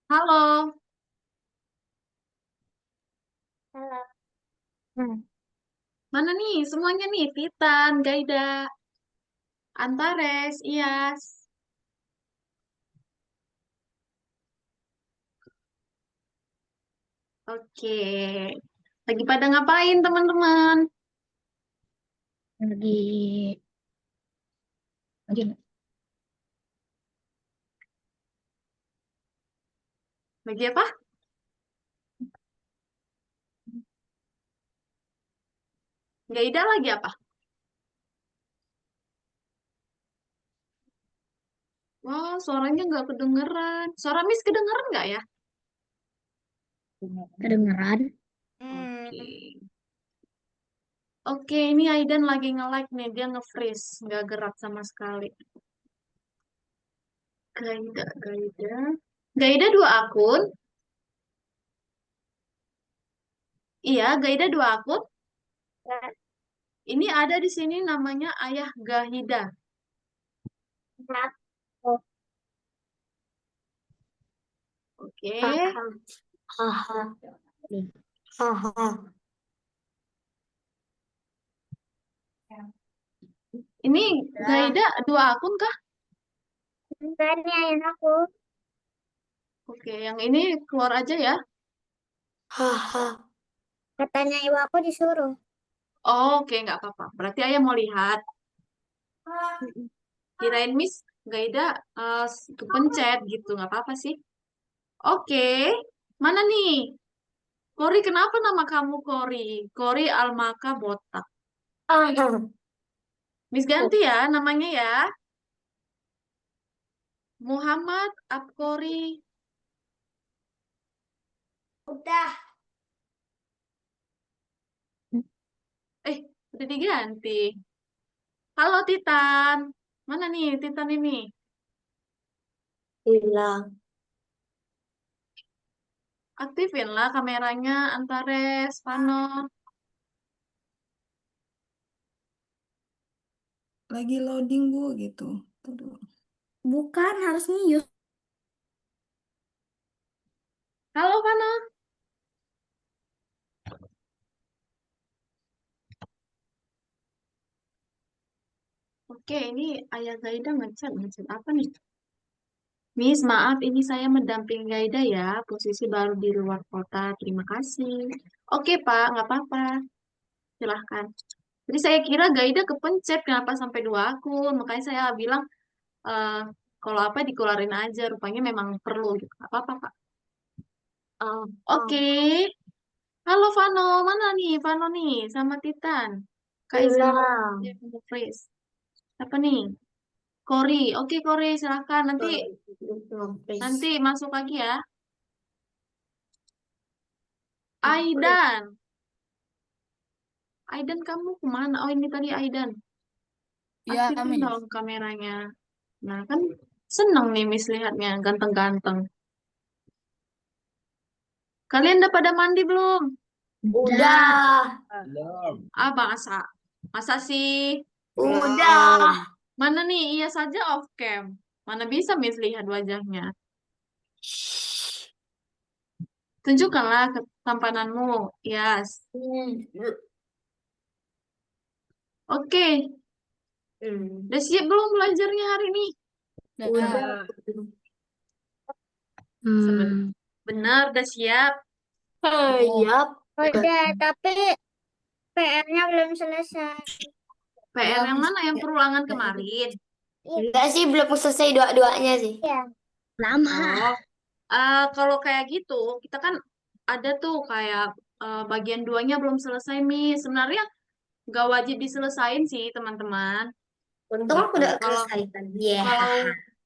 Halo, Halo. mana nih semuanya nih? Titan, Gaida, Antares, Iyas. Oke, lagi pada ngapain teman-teman? Lagi lagi Lagi apa? Gaida lagi apa? Wah, suaranya nggak kedengeran. Suara Miss kedengeran nggak ya? kedengeran. Oke. Oke, ini Aidan lagi nge-like nih, dia nge-freeze, nggak gerak sama sekali. Gaida, Gaida. Gaida dua akun? Iya, Gaida dua akun. Enggak, Ini ada di sini namanya Ayah Gahida. enggak. Oh, Oke. haha. Haha. Nih. Haha. Ini Udah. Gaida dua akun kah? Enggak nih ayah aku. Oke, yang ini keluar aja ya. Haha. Katanya ibu aku disuruh. Oh, oke, nggak apa-apa. Berarti ayah mau lihat. Mm-mm. Kirain Miss Gaida kepencet gitu, nggak apa-apa sih. Oke, mana nih? Kori, kenapa nama kamu Kori? Kori Almaka Botak. Ah, Miss ganti ya namanya ya. Muhammad Abkori. udah. Eh, udah diganti. Halo Titan. Mana nih Titan ini? Hilang. Aktifin lah kameranya Antares, Pano. Lagi loading Bu gitu. Tuh. Bukan, harus ngius. Halo Pano. Oke, ini Ayah Gaida ngechat apa nih? Miss, maaf ini saya mendampingi Gaida ya, posisi baru di luar kota. Terima kasih. Oke Pak, nggak apa-apa. Silahkan. Jadi saya kira Gaida kepencet, kenapa sampai dua akun? Makanya saya bilang, eh, kalau apa dikeluarin aja. Rupanya memang perlu gitu. Nggak apa-apa Pak. Ah, ah. Oke. Halo Vano, mana nih Vano nih sama Titan? Kak izin Hilang. dia mau freeze. Apa nih? Kori. Oke Kori, silahkan. Nanti Belum, nanti please. masuk lagi ya. Aidan. Aidan kamu kemana? Oh ini tadi Aidan. Ya, Aktifin Miss. dong kameranya. Nah kan seneng nih Miss lihatnya ganteng-ganteng. Kalian udah pada mandi belum? Udah. Ah masa? Masa sih? Udah. Mana nih? Iya saja off cam. Mana bisa Miss lihat wajahnya? Tunjukkanlah ketampananmu. Yes. Hmm. Oke. Udah siap belum belajarnya hari ini? Dah. Udah. Seben- Hmm. Benar, udah siap. Iya. Udah, tapi PR-nya belum selesai. PR Ya, yang Miss. mana? Yang Ya, perulangan ya, itu. kemarin. Enggak sih, belum selesai dua-duanya sih. Iya. Lama. Oh, kalau kayak gitu, kita kan ada tuh kayak bagian duanya belum selesai, Miss. Sebenarnya nggak wajib diselesain sih, teman-teman. Untung aku Gitu. udah Kalau selesaikan. Iya. kalau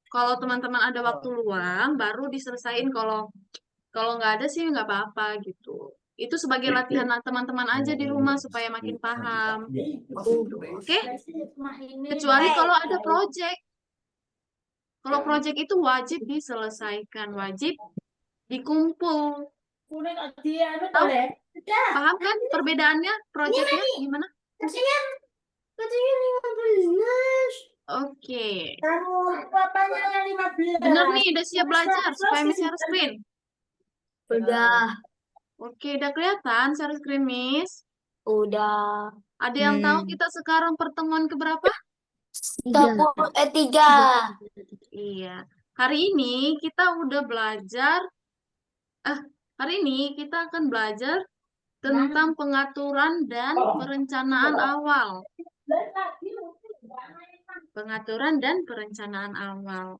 kalau teman-teman ada waktu luang, baru diselesain. Kalau kalau nggak ada sih nggak apa-apa gitu. Itu sebagai latihan teman-teman aja di rumah supaya makin paham. Gitu. Oke? Kecuali kalau ada project. Kalau project itu wajib diselesaikan, wajib dikumpul. Tahu? Paham kan perbedaannya projectnya gimana? Katanya, katanya 15. Oke. Kamu papanya yang Bener 15. nih, udah siap Habis belajar supaya kelas Miss share screen. Udah. Oke, udah kelihatan share screen, Miss? Udah. Ada yang tahu kita sekarang pertemuan keberapa? 3. Iya. Hari ini kita udah belajar, hari ini kita akan belajar tentang pengaturan dan perencanaan awal. Pengaturan dan perencanaan awal.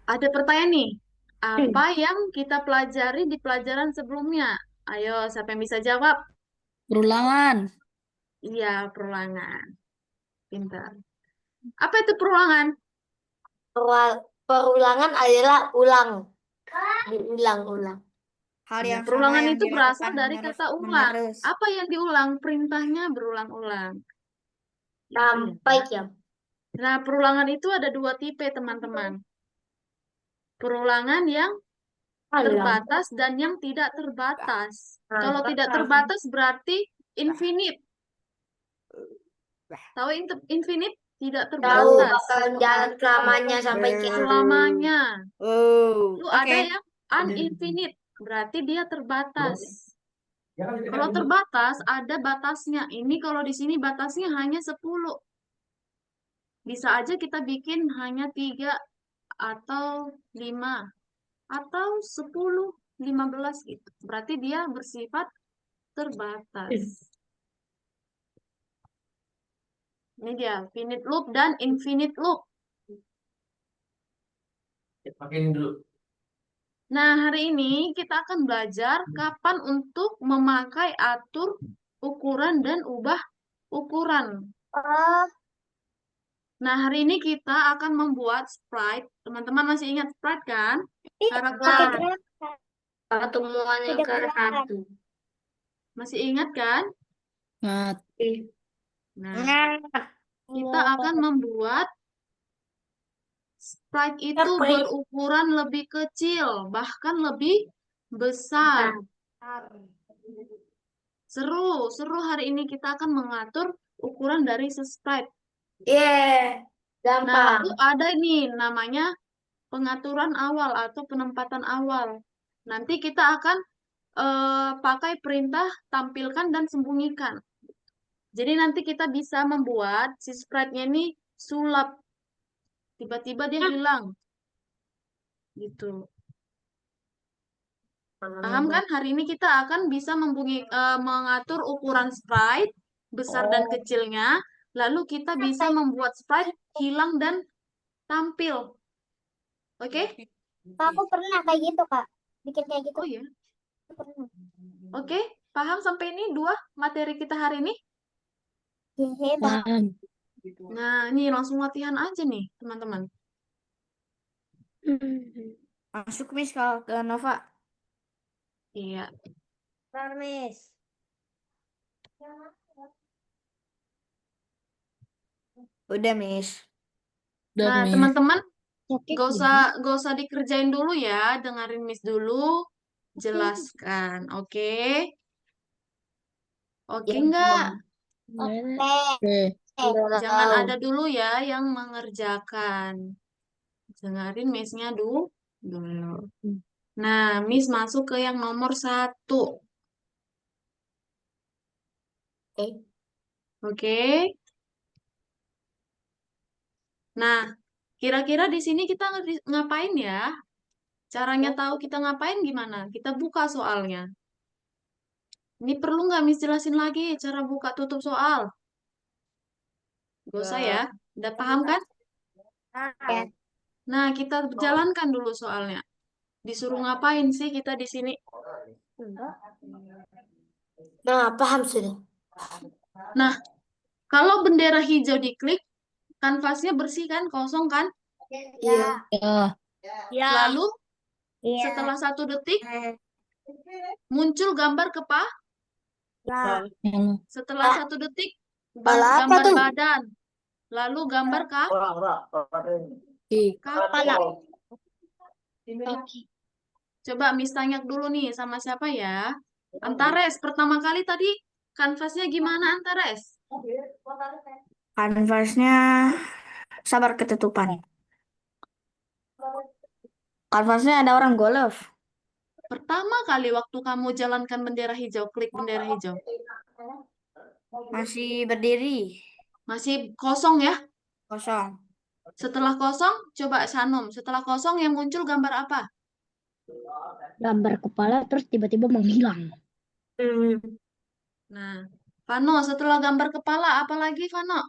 Ada pertanyaan nih. Apa yang kita pelajari di pelajaran sebelumnya? Ayo, siapa yang bisa jawab? Perulangan. Iya, perulangan. Pintar. Apa itu perulangan? Perulangan adalah ulang. Diulang-ulang. Hal Ya, yang sama perulangan yang itu berasal dilakukan dari kata ulang. menerus. Apa yang diulang? Perintahnya berulang-ulang. Sampai jam. Nah, perulangan itu ada dua tipe, teman-teman. Perulangan yang terbatas dan yang tidak terbatas. Kalau tidak terbatas berarti infinite. Tahu infinite? Tidak Tahu terbatas. bakalan jalan selamanya sampai kiamat. Selamanya. Oh, Lalu ada yang uninfinite, berarti dia terbatas. Kalau terbatas ada batasnya. Ini kalau di sini batasnya hanya 10. Bisa aja kita bikin hanya 3 atau 5 atau 10, 15 gitu. Berarti dia bersifat terbatas. Ini dia, finite loop dan infinite loop. Nah, hari ini kita akan belajar kapan untuk memakai atur ukuran dan ubah ukuran. Nah, hari ini kita akan membuat sprite. Teman-teman masih ingat sprite kan? Karakter. Pertemuan yang ke-1. Masih ingat kan? Nah, Nah, kita akan membuat sprite itu berukuran lebih kecil, bahkan lebih besar. Seru hari ini kita akan mengatur ukuran dari sprite. Nah, Nah, lalu gampang. ada nih namanya pengaturan awal atau penempatan awal. Nanti kita akan pakai perintah tampilkan dan sembunyikan. Jadi nanti kita bisa membuat si sprite-nya ini sulap. Tiba-tiba dia hilang. Gitu. Paham kan? Hari ini kita akan bisa mengatur ukuran sprite besar dan kecilnya. Lalu kita bisa membuat sprite hilang dan tampil. Oke? Aku pernah kayak gitu, Kak. Bikin kayak gitu. Oh ya. Pernah. Oke, paham sampai ini 2 materi kita hari ini? Hebat. Nah, ini langsung latihan aja nih, teman-teman. masuk Miss kalau ke Nova. Iya. Miss. Udah Miss. Nah, teman-teman, gak usah dikerjain dulu ya, dengerin Miss dulu, jelaskan, oke? Oke nggak? Oke. Jangan ada dulu ya yang mengerjakan. Dengerin Miss-nya dulu. Nah, Miss masuk ke yang nomor 1. Oke? Nah, kira-kira di sini kita ngapain ya? Caranya tahu kita ngapain gimana? Kita buka soalnya. Ini perlu nggak Miss jelasin lagi cara buka tutup soal? Gak usah ya. Udah paham kan? Ya. Nah, kita jalankan dulu soalnya. Disuruh ngapain sih kita di sini? Nah, paham sudah. Nah, kalau bendera hijau diklik, kanvasnya bersih kan? Kosong kan? Iya. Ya. Lalu, setelah 1 detik, muncul gambar kepala. Setelah 1 detik, Kepala apa gambar tuh? badan. Lalu gambar kaki. Coba Miss tanya dulu nih sama siapa ya? Antares, pertama kali tadi kanvasnya gimana Antares? Kanvasnya sabar ketutupan. Kanvasnya ada orang golf. Pertama kali waktu kamu jalankan bendera hijau, klik bendera hijau. Masih berdiri. Masih kosong ya? Kosong. Setelah kosong, coba Sanum. Setelah kosong yang muncul gambar apa? Gambar kepala terus tiba-tiba menghilang. Nah, Vano, setelah gambar kepala, apa lagi, Vano?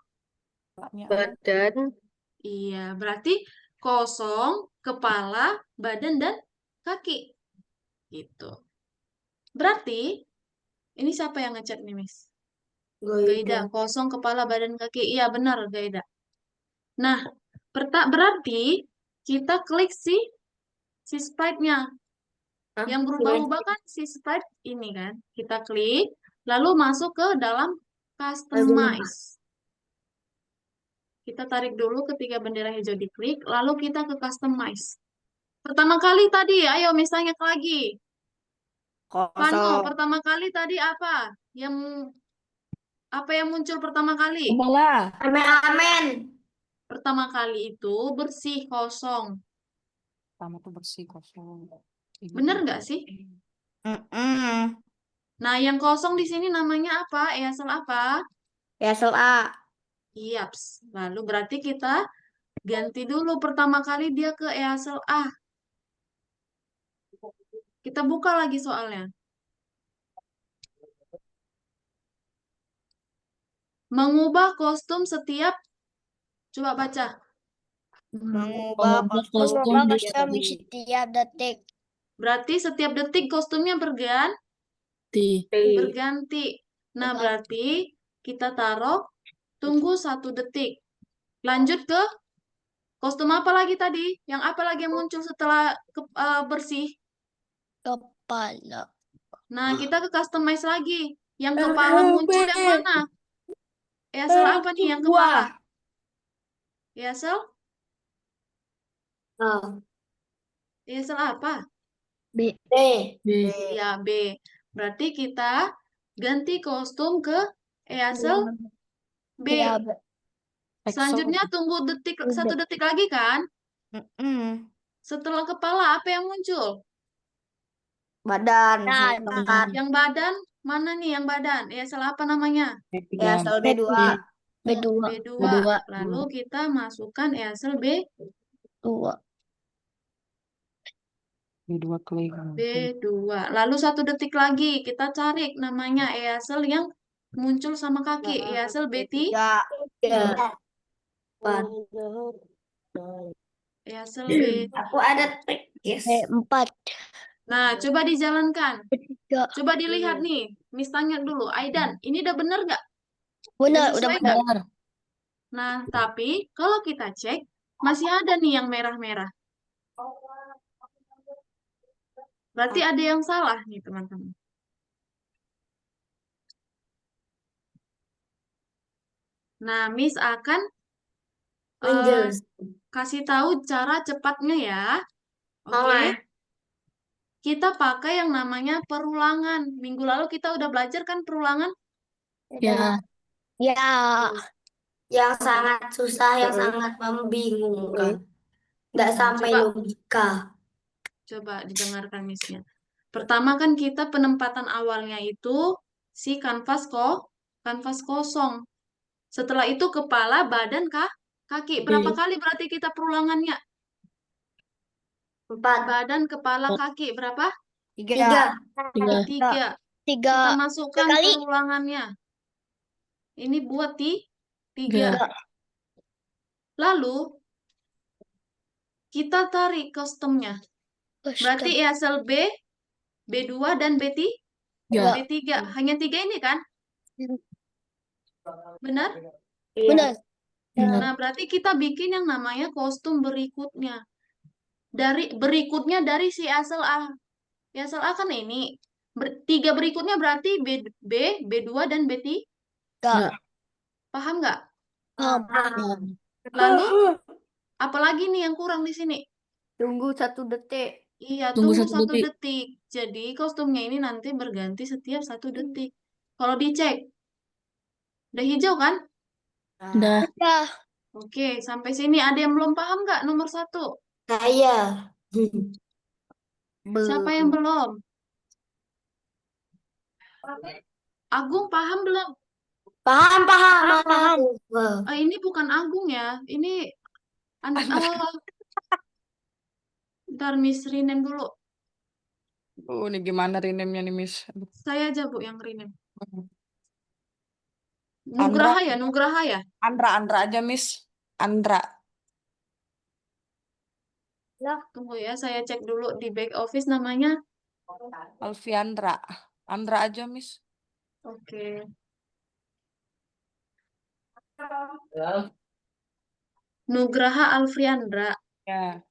Badan. Iya, berarti kosong, kepala, badan, dan kaki. Gitu. Berarti, ini siapa yang ngechat nih, Miss? Gaida, kosong, kepala, badan, kaki. Iya, benar, Gaida. Nah, berarti kita klik si sprite-nya. Yang berubah-ubah kan si sprite ini kan. Kita klik, lalu masuk ke dalam customize. Kita tarik dulu ketika bendera hijau diklik, lalu kita ke customize. Pertama kali tadi, ayo misalnya lagi. Vano, Kosong. pertama kali tadi apa? Apa yang muncul pertama kali? Kepala. Amen. Pertama kali itu bersih, kosong. Pertama tuh bersih kosong. Bener nggak sih? Nah, yang kosong di sini namanya apa? ESL apa? SLA. Yaps. Lalu berarti kita ganti dulu pertama kali dia ke ESL A. Kita buka lagi soalnya. Mengubah kostum setiap, coba baca. Mengubah kostum di setiap detik. Berarti setiap detik kostumnya berganti. Nah, berarti kita taruh tunggu 1 detik. Lanjut ke kostum apa lagi tadi? Yang apa lagi yang muncul setelah bersih? Kepala. Nah, kita ke customize lagi. Yang kepala muncul yang mana? ESL apa nih yang kepala? ESL? ESL apa? B. Ya, B. Berarti kita ganti kostum ke ESL B. Selanjutnya tunggu 1 detik lagi kan? Setelah kepala apa yang muncul? Badan. Yang badan mana nih yang badan? ESL apa namanya? ESL B2. B2. B2. Lalu kita masukkan ESL B2. B2 klik. B2. Lalu 1 detik lagi kita cari namanya ESL yang muncul sama kaki. ESL B3. ESL B. Aku ada trik, yes. B4. Nah, coba dijalankan. B3. Coba dilihat nih. Miss tanya dulu, Aidan, ini udah bener nggak? Benar, Udah udah sesuai nggak? benar. Nah, tapi kalau kita cek, masih ada nih yang merah-merah. Berarti ada yang salah nih, teman-teman. Nah, Miss akan kasih tahu cara cepatnya ya. Oke. Kita pakai yang namanya perulangan. Minggu lalu kita udah belajar kan perulangan? Ya. Ya. Yang sangat susah, yang sangat membingungkan. Nggak sampai Coba. logika. Coba didengarkan Missnya. Pertama kan kita penempatan awalnya itu si kanvas kosong. Setelah itu kepala, badan, kaki. Berapa kali berarti kita perulangannya? 4. Badan, kepala, kaki. Berapa? 3. 3. Tiga. Kita masukkan kali. perulangannya. Ini buat 3. Lalu kita tarik kostumnya. Berarti ESL B, B2 dan B3. B3. Hanya 3 ini kan? Benar? Benar. Nah, berarti kita bikin yang namanya kostum berikutnya. Berikutnya dari si ESL A. ESL A kan ini. 3 berikutnya berarti B, B2 dan B3. Paham nggak? Lalu, apalagi nih yang kurang di sini? Tunggu 1 detik. Iya, tunggu 1 detik. Jadi, kostumnya ini nanti berganti setiap 1 detik. Kalau dicek, udah hijau kan? Udah. Oke, sampai sini ada yang belum paham nggak nomor 1? Saya. Siapa yang belum? Agung paham belum? Paham, paham, Paham. Wah. Ini bukan Agung ya. Ini ntar Miss rename dulu. Ini gimana rename-nya nih, Miss? Aduh. Saya aja Bu yang rename. Andra, Nugraha ya, Nugraha ya. Andra aja, Miss. Andra. Tunggu ya, saya cek dulu di back office namanya. Alfiandra. Andra aja, Miss. Oke. Nugraha Alfriandra. Ya.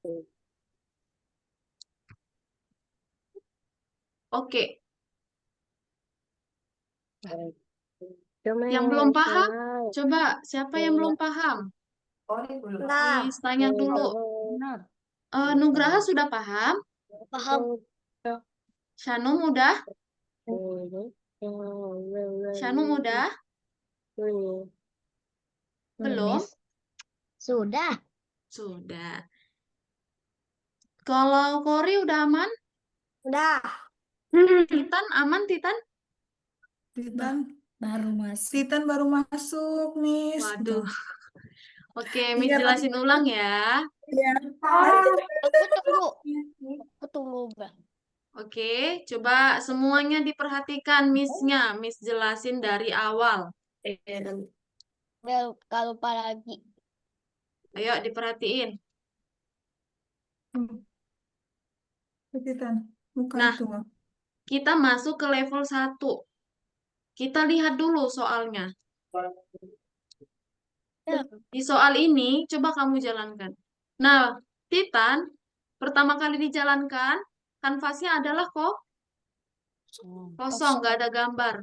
Oke. Yang belum paham, coba siapa yang belum paham? Nah, Miss tanya dulu. Benar. Nugraha sudah paham? Paham. Shanum udah? Shanum udah? Belum? Sudah. Sudah. Kalau Kori udah aman? udah. Titan aman, Titan? Titan baru masuk, Miss. Waduh. Oke, Miss Iya, jelasin ulang ya. Aku tunggu, Bang. Oke, coba semuanya diperhatikan Miss-nya. Miss jelasin dari awal. Kalau lupa lagi. Ayo diperhatiin. Titan, bukan Nah, itu. kita masuk ke level 1. Kita lihat dulu soalnya. Di soal ini, coba kamu jalankan. Nah, Titan, pertama kali dijalankan, kanvasnya adalah kosong, nggak ada gambar.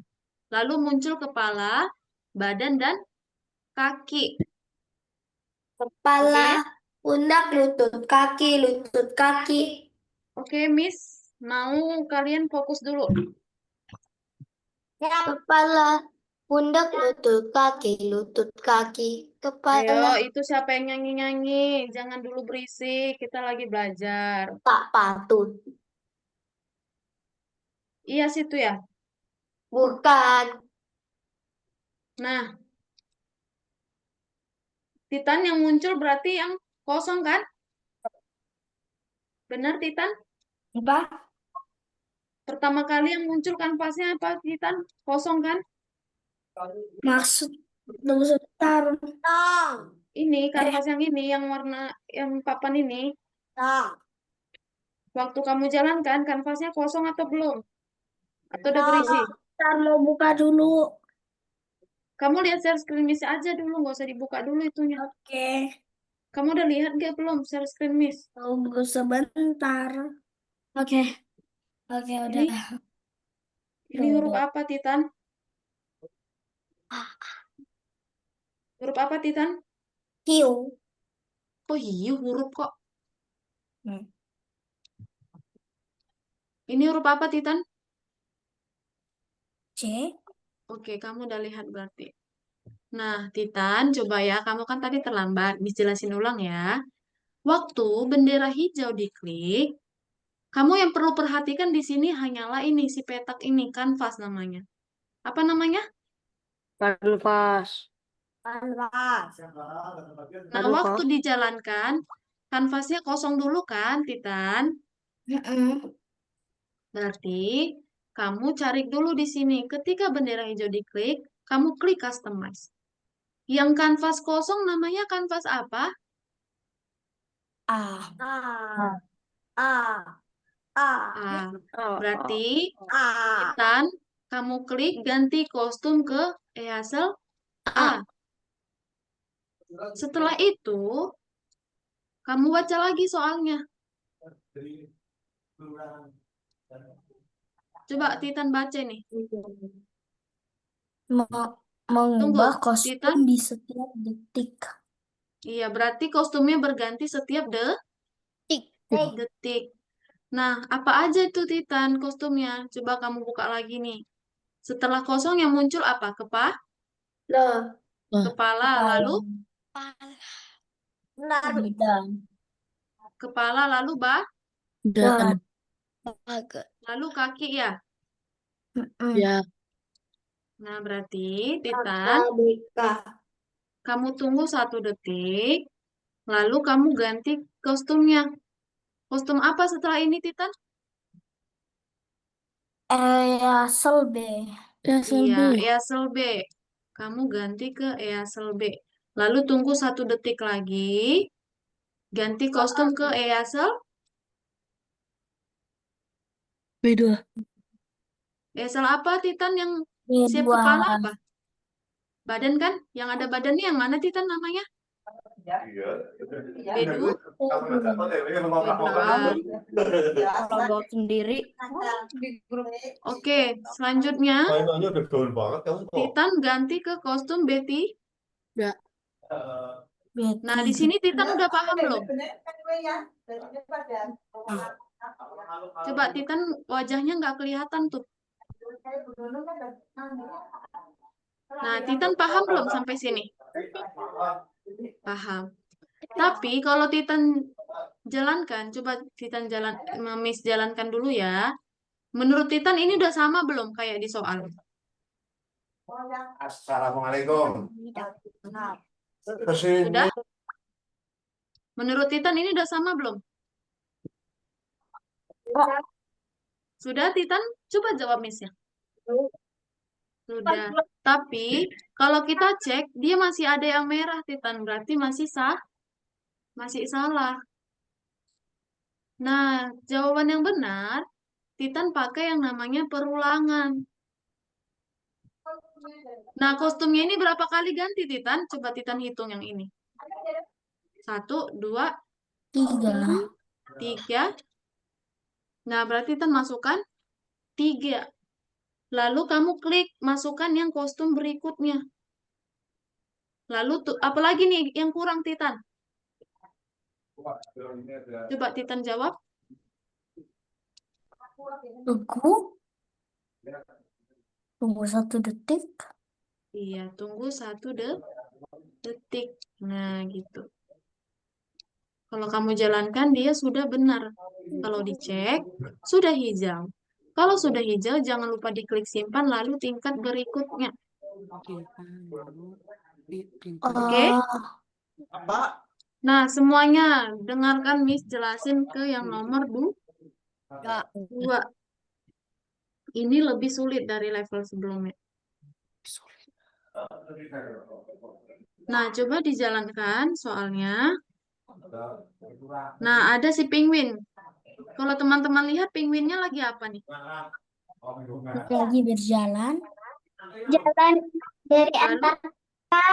Lalu muncul kepala, badan, dan kaki. Kepala, pundak, lutut kaki. Oke, Miss, mau kalian fokus dulu. Kepala, pundak, lutut kaki. Ayo, Kepala, itu siapa yang nyanyi-nyanyi? Jangan dulu berisik, kita lagi belajar. tak patut. Iya, situ ya. Bukan. Nah, Titan yang muncul berarti yang kosong kan? Benar, Titan? Apa? Pertama kali yang muncul kanvasnya apa, Titan? Kosong kan? Maksud, tunggu sebentar. Ini kanvas yang ini, yang warna, yang papan ini. Waktu kamu jalankan, kanvasnya kosong atau belum? Atau udah berisi? Ntar mau buka dulu. Kamu lihat share screen Miss aja dulu, nggak usah dibuka dulu itunya. Oke. Kamu udah lihat gak belum share screen Miss? Tunggu sebentar. Oke. Oke, udah. Ini huruf apa, Titan? Huruf apa, Titan? Hiu. Oh iya, huruf kok. Ini huruf apa, Titan? C. Oke, kamu udah lihat berarti. Nah, Titan, coba ya. Kamu kan tadi terlambat. Miss jelasin ulang ya. Waktu bendera hijau diklik, kamu yang perlu perhatikan di sini hanyalah ini, si petak ini, kanvas namanya. Apa namanya? Kanvas. Nah, waktu dijalankan, kanvasnya kosong dulu kan, Titan? Berarti kamu cari dulu di sini. Ketika bendera hijau diklik, kamu klik customize. Yang kanvas kosong namanya kanvas apa? Berarti Titan, kamu klik ganti kostum ke hasil A. Setelah itu, kamu baca lagi soalnya. Coba Titan baca nih. Mengubah Titan. kostum di setiap detik. Iya, berarti kostumnya berganti setiap detik. Nah, apa aja itu Titan kostumnya? Coba kamu buka lagi nih. Setelah kosong yang muncul apa? Kepala, lalu Benar. kepala, lalu Udah. Agak. Lalu kaki ya. Ya. Nah, berarti Titan, kamu tunggu 1 detik, lalu kamu ganti kostumnya. Kostum apa setelah ini, Titan? Easel B. Iya, EASL B. Kamu ganti ke EASL B. Lalu tunggu 1 detik lagi, ganti kostum ke EASL. B2. EASL apa, Titan, yang shape B2. kepala apa? Badan kan? Yang ada badannya yang mana, Titan, namanya? B2. Kalau bawa sendiri. Oke, selanjutnya Mainannya udah gaul banget kamu kok. Titan ganti ke kostum Betty. Ya. Nah, di sini Titan udah paham belum? Coba Titan wajahnya nggak kelihatan tuh. Nah, Titan paham belum sampai sini? Paham. Tapi kalau Titan jalankan, coba Titan Miss jalankan dulu ya. Menurut Titan ini udah sama belum kayak di soal? Assalamualaikum. Sudah? Menurut Titan ini udah sama belum? Sudah, Titan? Coba jawab Miss ya. Sudah. Tapi kalau kita cek, dia masih ada yang merah, Titan. Berarti masih masih salah. Nah, jawaban yang benar, Titan pakai yang namanya perulangan. Nah, kostumnya ini berapa kali ganti, Titan? Coba Titan hitung yang ini. 1, 2, 3. Nah, berarti Titan masukkan 3. Lalu kamu klik masukkan yang kostum berikutnya. Lalu apalagi nih yang kurang, Titan? Coba Titan jawab. Tunggu 1 detik. Iya, tunggu 1 detik. Nah, gitu. Kalau kamu jalankan, dia sudah benar. Kalau dicek, sudah hijau. Kalau sudah hijau, jangan lupa diklik simpan, lalu tingkat berikutnya. Oke? Nah, semuanya dengarkan Miss jelasin ke yang nomor 2. Ini lebih sulit dari level sebelumnya. Nah, coba dijalankan soalnya. Nah, ada si penguin. Kalau teman-teman lihat penguinnya lagi apa nih? Lagi berjalan. Jalan dari Lalu, Antartika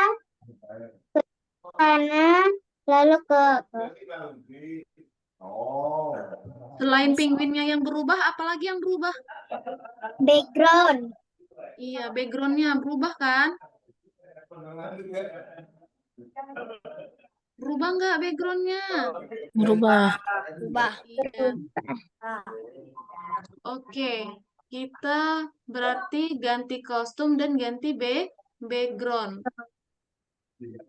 ke sana, lalu ke selain penguinnya yang berubah, apalagi yang berubah? background. Iya, backgroundnya berubah kan? Berubah nggak backgroundnya? Berubah. Iya. Oke, kita berarti ganti kostum dan ganti background.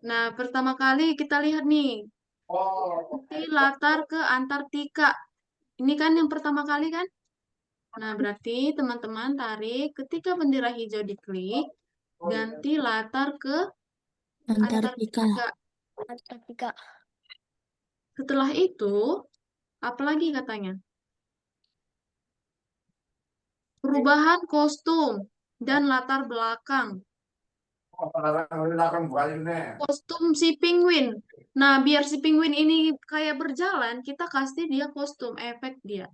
Nah, pertama kali kita lihat nih, ganti latar ke Antartika. Ini kan yang pertama kali kan? Nah, berarti teman-teman tarik ketika bendera hijau diklik, ganti latar ke Antartika. Antartika. Setelah itu, apalagi katanya? Perubahan kostum dan latar belakang. Kostum si penguin. Nah, biar si penguin ini kayak berjalan, kita kasih dia kostum, efek dia.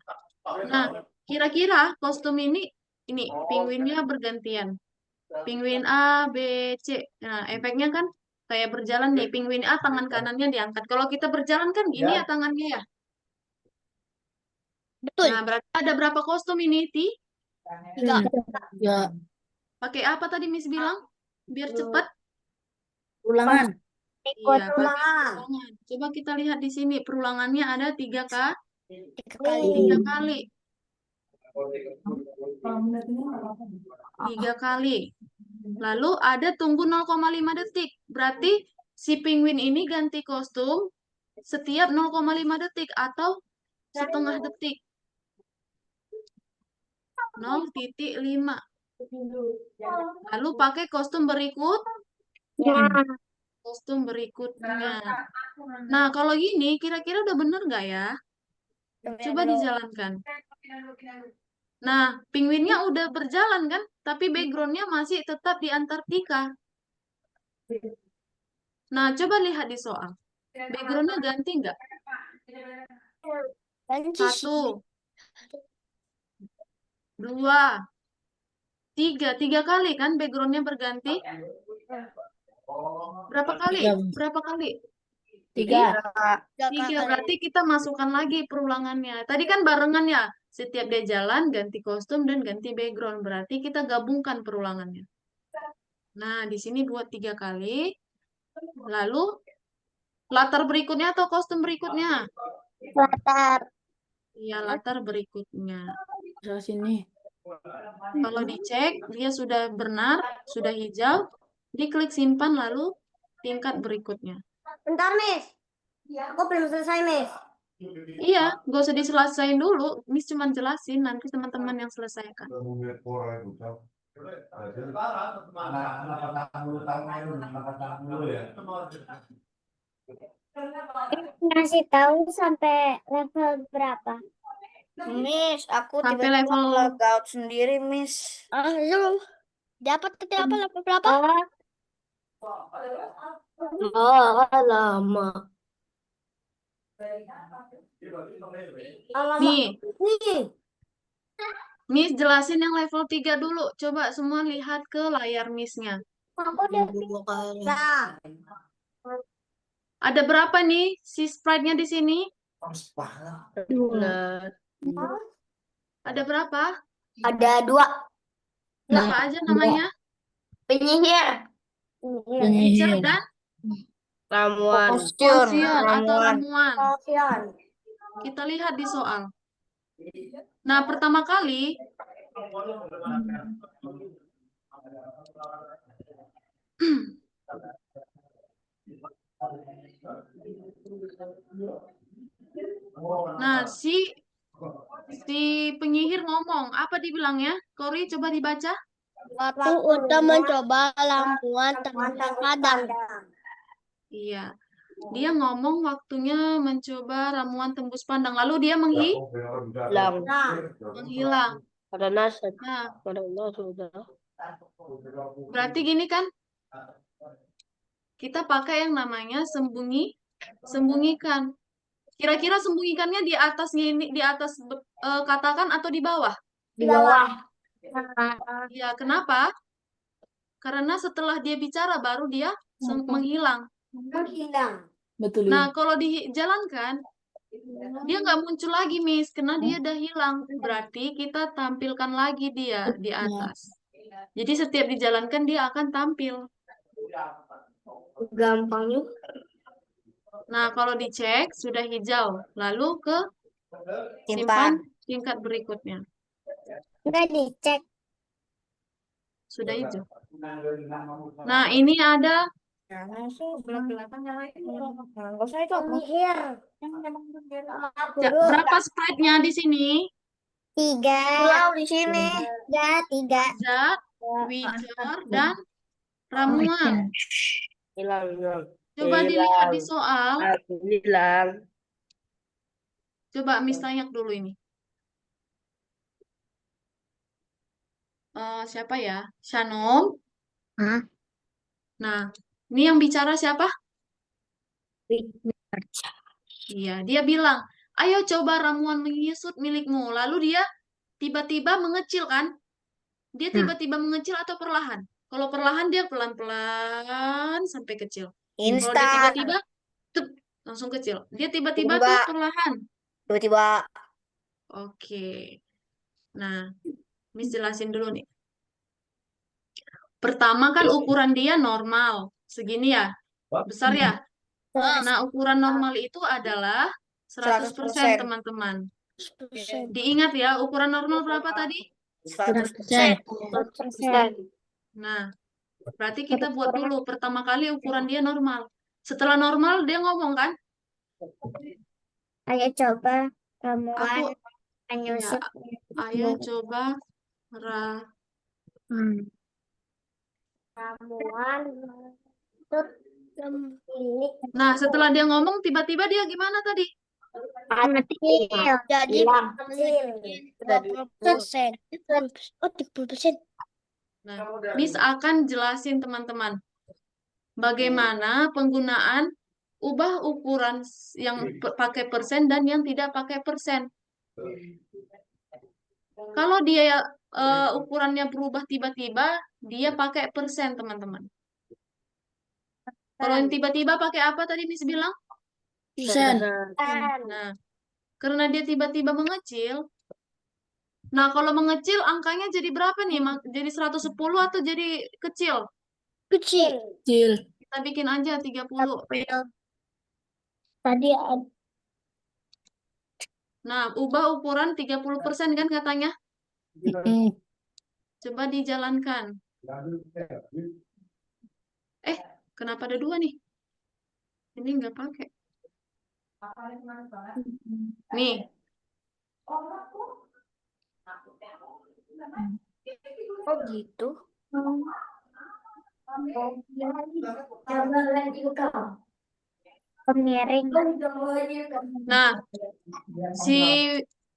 Nah, kira-kira kostum ini penguinnya bergantian. Penguin A, B, C. Nah, efeknya kan kayak berjalan nih. Penguin A tangan kanannya diangkat. Kalau kita berjalan kan gini ya tangannya ya. Betul. Nah, berarti ada berapa kostum ini, Ti? 3. Ya. Pakai apa tadi Miss bilang? Biar cepat. Ulangan. Iya, pakai perulangan. Coba kita lihat di sini. Perulangannya ada 3 3 kali. kali. 3 kali. Lalu ada tunggu 0,5 detik. Berarti si penguin ini ganti kostum setiap 0,5 detik atau setengah detik. 0,5. Lalu pakai kostum berikutnya. Nah, kalau gini kira-kira udah bener nggak ya? Coba dijalankan. Nah, penguinnya udah berjalan kan? Tapi backgroundnya masih tetap di Antartika. Nah, coba lihat di soal. Backgroundnya ganti nggak? Ganti sih. 1, 2, 3. 3 kali kan backgroundnya berganti? Berapa kali? Berapa kali? 3. 3. Berarti kita masukkan lagi perulangannya. Tadi kan barengan ya. Setiap dia jalan, ganti kostum dan ganti background. Berarti kita gabungkan perulangannya. Nah, di sini buat 3 kali. Lalu, latar berikutnya atau kostum berikutnya? Latar. Iya, latar berikutnya. Sebelah sini. Kalau dicek, dia sudah benar, sudah hijau. Diklik simpan, lalu tingkat berikutnya. Bentar, Miss. Aku belum selesai, Miss. Iya, gak usah diselesain dulu. Miss cuma jelasin, nanti teman-teman yang selesaikan. Ngasih tahu sampai level berapa? Miss, aku Sampai tiba-tiba level- nge-logout sendiri, Miss. Lu dapat apa level berapa? Lama. Nih, Nih. Miss jelasin yang level 3 dulu. Coba semua lihat ke layar Miss-nya. Aku udah bisa. Ada berapa nih si sprite-nya di sini? 2. Ada berapa? Ada 2. Apa aja namanya? Penyihir. Teacher dan Ramuan. Potion atau ramuan. Potion. Kita lihat di soal. Nah, pertama kali nah, si penyihir ngomong, apa dibilangnya? Kori coba dibaca. Waktu untuk mencoba ramuan tembus padang. Iya. Dia ngomong waktunya mencoba ramuan tembus pandang. Lalu dia Hilang. menghilang. Karena Nah, sudah. berarti gini kan? Kita pakai yang namanya sembunyikan. Kira-kira sembunyikannya di atasnya ini, di atas katakan atau di bawah? Di bawah. Ya, kenapa? Karena setelah dia bicara baru dia menghilang. Menghilang. Betul. Nah, kalau dijalankan, dia nggak muncul lagi, Miss, karena dia udah hilang. Berarti kita tampilkan lagi dia di atas. Jadi setiap dijalankan dia akan tampil. Gampang yuk. Nah, kalau dicek sudah hijau. Lalu ke Simpan. simpan tingkat berikutnya. Udah dicek. Sudah hijau. Nah, ini ada Penyihir. berapa sprite-nya di sini? 3. Di sini. 3. Zat, Witcher, dan ramuan. Hilang. Coba dilihat di soal. Hilang. Coba Miss tanya dulu ini. Siapa ya? Shannon. Nah, ini yang bicara siapa? Iya, dia bilang, ayo coba ramuan menyusut milikmu. Lalu dia tiba-tiba mengecil kan? Dia tiba-tiba mengecil atau perlahan? Kalau perlahan dia pelan-pelan sampai kecil. Kalau dia Instan. tiba-tiba tup, langsung kecil. Dia tiba-tiba tuh Tiba. perlahan. Tiba-tiba. Oke. Nah, Miss jelasin dulu nih. Pertama kan ukuran dia normal. Segini ya. Besar ya. Nah, ukuran normal itu adalah 100% teman-teman. Diingat ya, ukuran normal berapa tadi? 100%. Nah, berarti kita buat dulu. Pertama kali ukuran dia normal. Setelah normal, dia ngomong kan? Ayo coba Ramuan Aku penyusup Ayah coba ramuan tut klinik Nah, setelah dia ngomong tiba-tiba dia gimana tadi? kecil. Jadi Hilang. 20%. Oh, 30%. Nah, Miss akan jelasin teman-teman bagaimana penggunaan ubah ukuran yang pakai persen dan yang tidak pakai persen. Kalau dia ukurannya berubah tiba-tiba, dia pakai persen, teman-teman. Kalau yang tiba-tiba pakai apa tadi Miss bilang? Persen. Nah, karena dia tiba-tiba mengecil. Nah, kalau mengecil angkanya jadi berapa nih? Jadi 110 atau jadi kecil? Kecil. Kecil. Kita bikin aja 30. Tadi ada Nah, ubah ukuran 30% kan katanya? Coba dijalankan. Kenapa ada 2 nih? Ini nggak pakai. Nih. oh gitu. Pemiring. Nah, si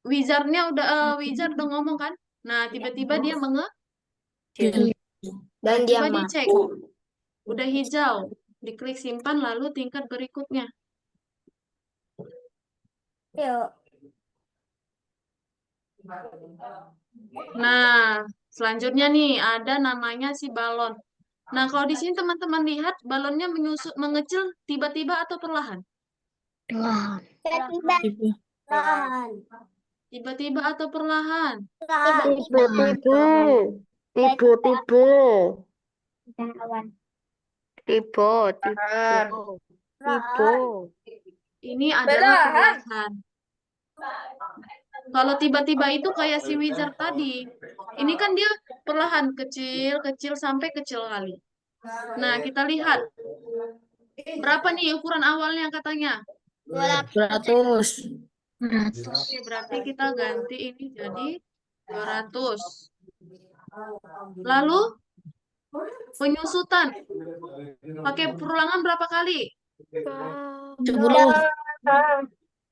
wizardnya wizard udah ngomong kan? Nah, tiba-tiba dia Dan dia coba mah. dicek. Udah hijau. Diklik simpan lalu tingkat berikutnya. Yuk. Nah, selanjutnya nih ada namanya si balon. Nah, kalau di sini teman-teman lihat balonnya mengecil tiba-tiba atau perlahan? Tiba-tiba. Tiba. Lahan. Tiba-tiba atau perlahan? Tiba-tiba. Tiba-tiba. Lahan. Tiba. Tiba. Ini adalah perlahan. Kalau tiba-tiba itu kayak si wizard tadi. Ini kan dia perlahan kecil, kecil sampai kecil kali. Nah, kita lihat. Berapa nih ukuran awalnya katanya? 100. Oke, berarti kita ganti ini jadi 200. Lalu penyusutan. Pakai perulangan berapa kali? 10.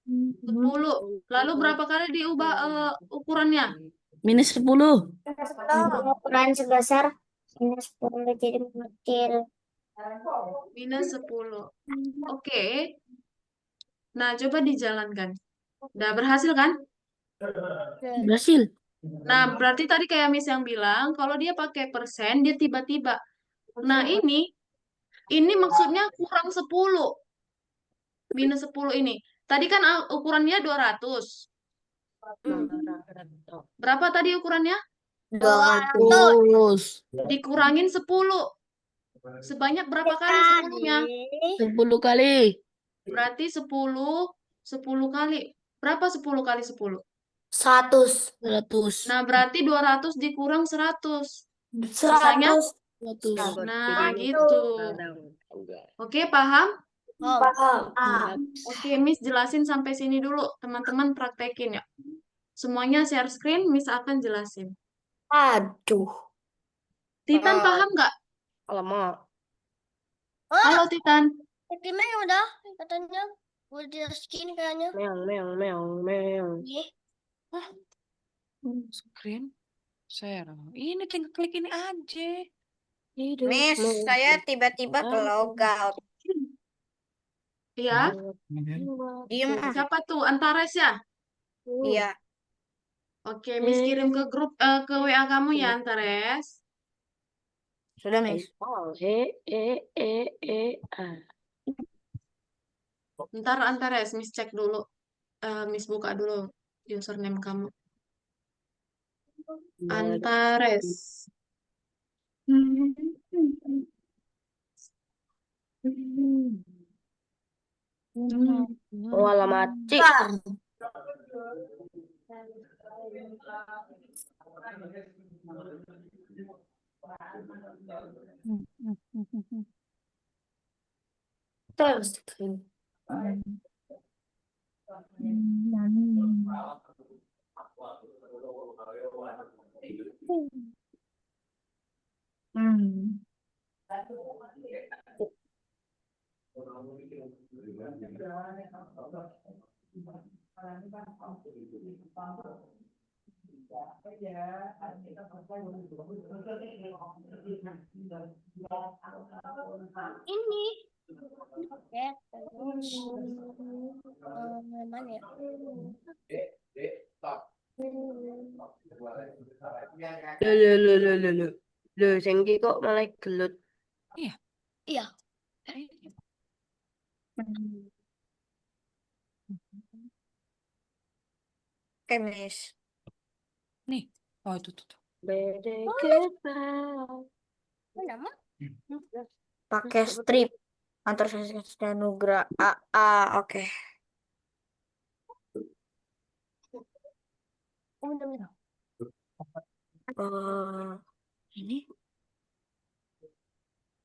10. Lalu berapa kali diubah ukurannya? Minus 10. Ukuran sebesar minus 10 jadi mengecil. Minus 10. Oke. Nah, coba dijalankan. Udah berhasil kan? Berhasil. Nah, berarti tadi kayak Miss yang bilang, kalau dia pakai persen, dia tiba-tiba. Nah, ini maksudnya kurang 10. Minus 10 ini. Tadi kan ukurannya 200. Berapa tadi ukurannya? 200. Dikurangin 10. Sebanyak berapa kali 10-nya? 10 kali. Berarti 10 kali. Berapa 10 kali 10? 100. 100. Nah, berarti 200 dikurang 100. Sisanya? 100. Nah, gitu. Oke, paham? Oke, Miss jelasin sampai sini dulu. Teman-teman praktekin ya. Semuanya share screen, Miss akan jelasin. Aduh. Titan paham nggak? Alamak. Halo, Titan. Gimana udah katanya udah dijelasin kayaknya. Meong. Ih, Screen share. Ini tinggal klik ini aja. Miss, saya tiba-tiba ke logout. Iya, Diem ah. siapa tuh? Antares ya? Iya. Oke, Miss kirim ke grup ke WA kamu ya, Antares. Sudah, Miss. Ntar Antares, Miss cek dulu. Miss buka dulu username kamu. Antares. Oh, alamat. Cik. Terus. Ini. Ya, terus. Mana ya? Loh, Sengki kok malah gelut. Iya. Oke, Miss. Nih. Oh, itu tuh. Beda Nama? pakai strip antar sesi Nugra AA. Oke. Oh, bener-bener. Ini.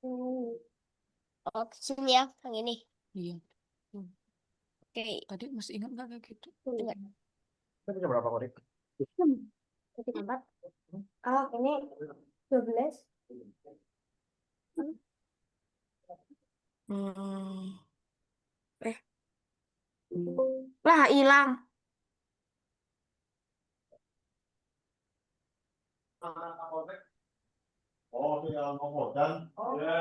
Oh, sini ya, yang ini. Iya. Oke. Tadi masih ingat nggak kayak gitu? Ingat. Itu berapa korek? Itu tempat. Oh, ini 12. Lah, hilang. Oh, itu yang nomor kan? Ya.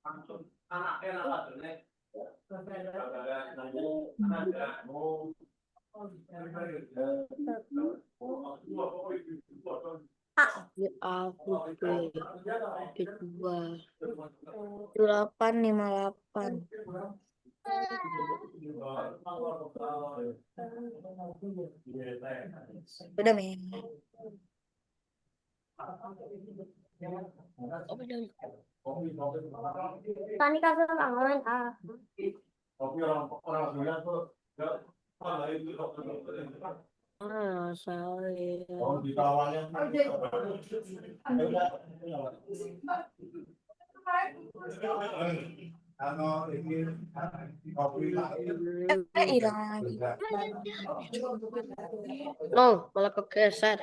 Langsung anaknya lah. Ya ampun, kedua 858. Udah, men. Oh, bener. Tani kasih tangan. Tapi orang bilang tuh Sorry. oh, ditawarnya. Ano, ini kopi Hilang lagi. No, malah kegeser.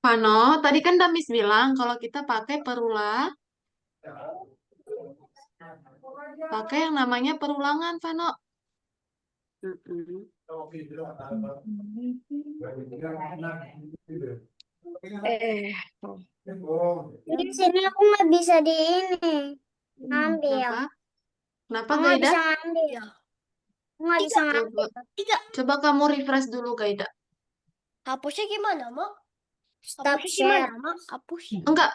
Vano, tadi kan Damis bilang kalau kita pakai perula, pakai yang namanya perulangan, Vano. Di sini aku nggak bisa di ini. Ngambil. Kenapa? Kenapa, Aku nggak Gaida? bisa ngambil. Aku nggak bisa ngambil. Coba kamu refresh dulu, Gaida. Hapusnya gimana, Mak? Stop Hapusnya share. gimana, Mak? Hapus. Enggak,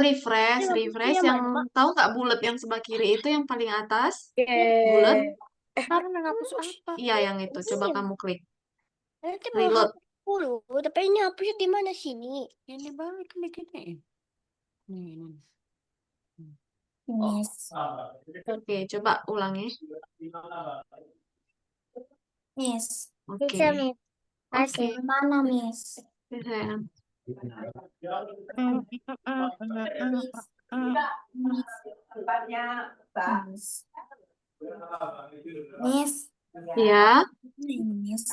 refresh Ini refresh hapusnya yang mana, tahu nggak bulat yang sebelah kiri itu yang paling atas bulat. Harus menghapus apa? Iya, yang itu. Coba kamu klik Nanti reload. menghapus dulu. Tapi ini hapusnya di mana sini? Ini balik begini. Nih. Miss. Oke, coba ulangi. Miss. Oke. Bisa, Miss. Oke. Mana, Miss? Oke, sayang. Miss. Ya, Miss.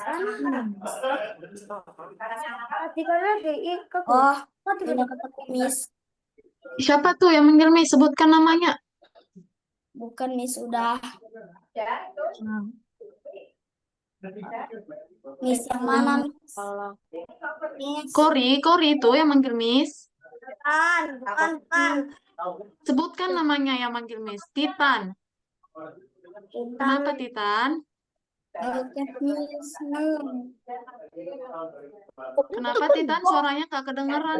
Oh, Udah ketemu, Miss. siapa tuh yang manggil Miss? Sebutkan namanya. Bukan, Miss. Udah. Miss yang mana, Miss? Miss. Kori itu yang manggil Miss. Bukan. Sebutkan namanya yang manggil Miss. Titan. Kenapa Titan? Bukan, Miss. Kenapa Titan? Suaranya nggak kedengeran.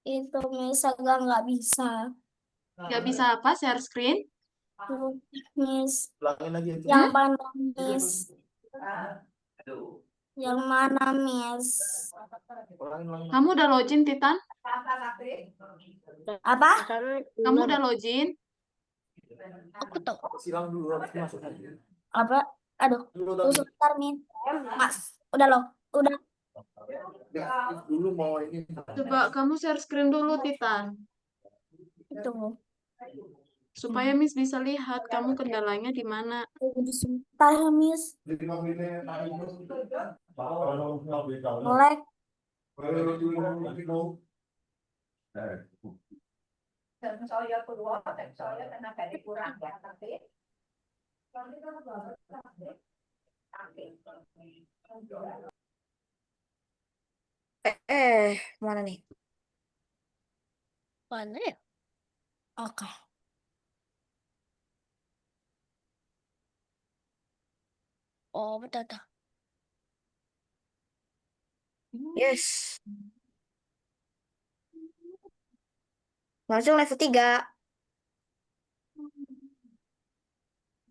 Itu, Miss. Agak nggak bisa. Nggak bisa apa? Share screen? Miss. Ulangin lagi aja. Yang mana, Miss? Yang mana, Miss? Ulangin. Kamu udah login, Titan? Apa? Kamu udah login? aku tahu. Silang dulu harus masuk. Apa? Aduh. Dulu Tunggu sebentar, Miss. Mas. Udah loh. Udah. dulu mau ini. Coba kamu share screen dulu, Titan. Tunggu. Supaya Miss bisa lihat kamu kendalanya di mana. Tunggu sebentar ya, Miss. Jadi mau ini Melek. Mana nih? Mana ya? Oke. Oh, betul, betul. Yes. Langsung level 3.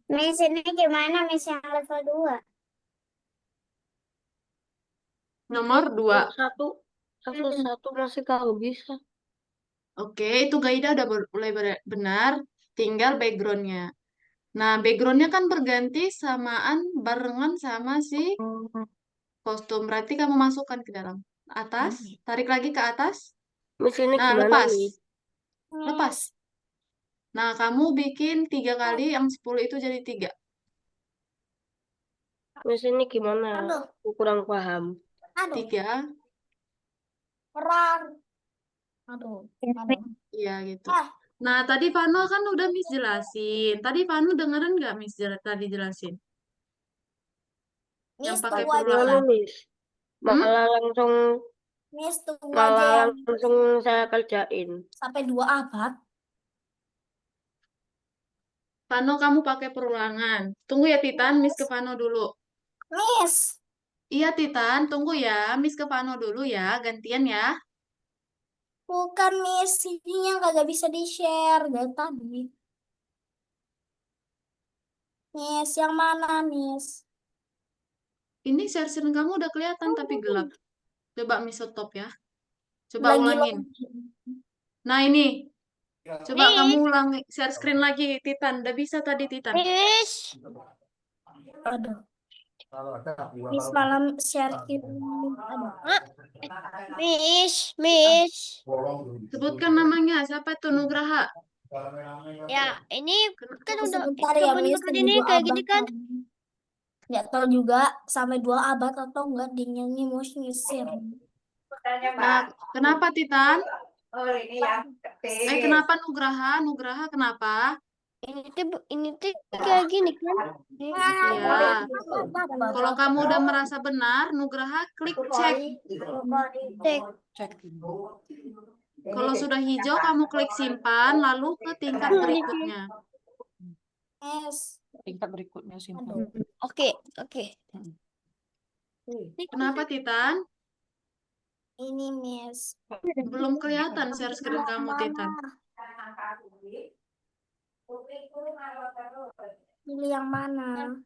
Miss, ini gimana Miss yang level 2? Nomor 2. Satu masih kalau bisa. Oke, itu Gaida udah mulai benar. Tinggal backgroundnya. Nah, backgroundnya kan berganti samaan barengan sama si kostum. Berarti kamu masukkan ke dalam. Atas, tarik lagi ke atas. Miss ini Nah, gimana lepas. nih? Lepas. Nah, kamu bikin 3 kali, yang 10 itu jadi 3. Miss ini gimana? Aduh. Aku kurang paham. 3, Peran. Aduh. iya gitu. Ah. Nah, tadi Vano kan udah Miss jelasin. Tadi Vano dengerin nggak Miss tadi jelasin? Yang Miss pakai tunggu aja. perulangan. Gimana, Miss? Hmm? Miss tunggu aja Malah yang langsung saya kerjain. sampai 2 abad. Vano, kamu pakai perulangan. Tunggu ya, Titan. Miss ke Vano dulu. Miss. Iya, Titan. Tunggu ya. Miss ke Vano dulu ya. Gantian ya. Bukan Miss, ini yang kagak bisa di-share dari tadi. Miss, yang mana Miss? Ini share screen kamu udah kelihatan tapi gelap. Coba Miss stop ya. Coba Lagi ulangin. Nah, ini. Coba kamu ulang share screen lagi, Titan. Udah bisa tadi, Titan. Miss. Aduh. Miss malam share aduh. Miss. Sebutkan namanya. Siapa itu Nugraha? Ya, ini kan udah Sebentar ya Miss, ini kayak gini kan. Nggak tahu juga sampai 2 abad atau enggak dia nyanyi mau nyisir. Nah, kenapa Titan? Oh, ini yang Kenapa Nugraha? Nugraha kenapa? Ini tuh kayak gini kan. Iya. Kalau kamu udah merasa benar, Nugraha klik cek. Cek. Kalau sudah hijau, kamu klik simpan, lalu ke tingkat berikutnya. Yes. Tingkat berikutnya simpan. Oke. Kenapa, Titan? Ini Miss. Belum kelihatan share screen kamu, Titan. Pilih yang mana?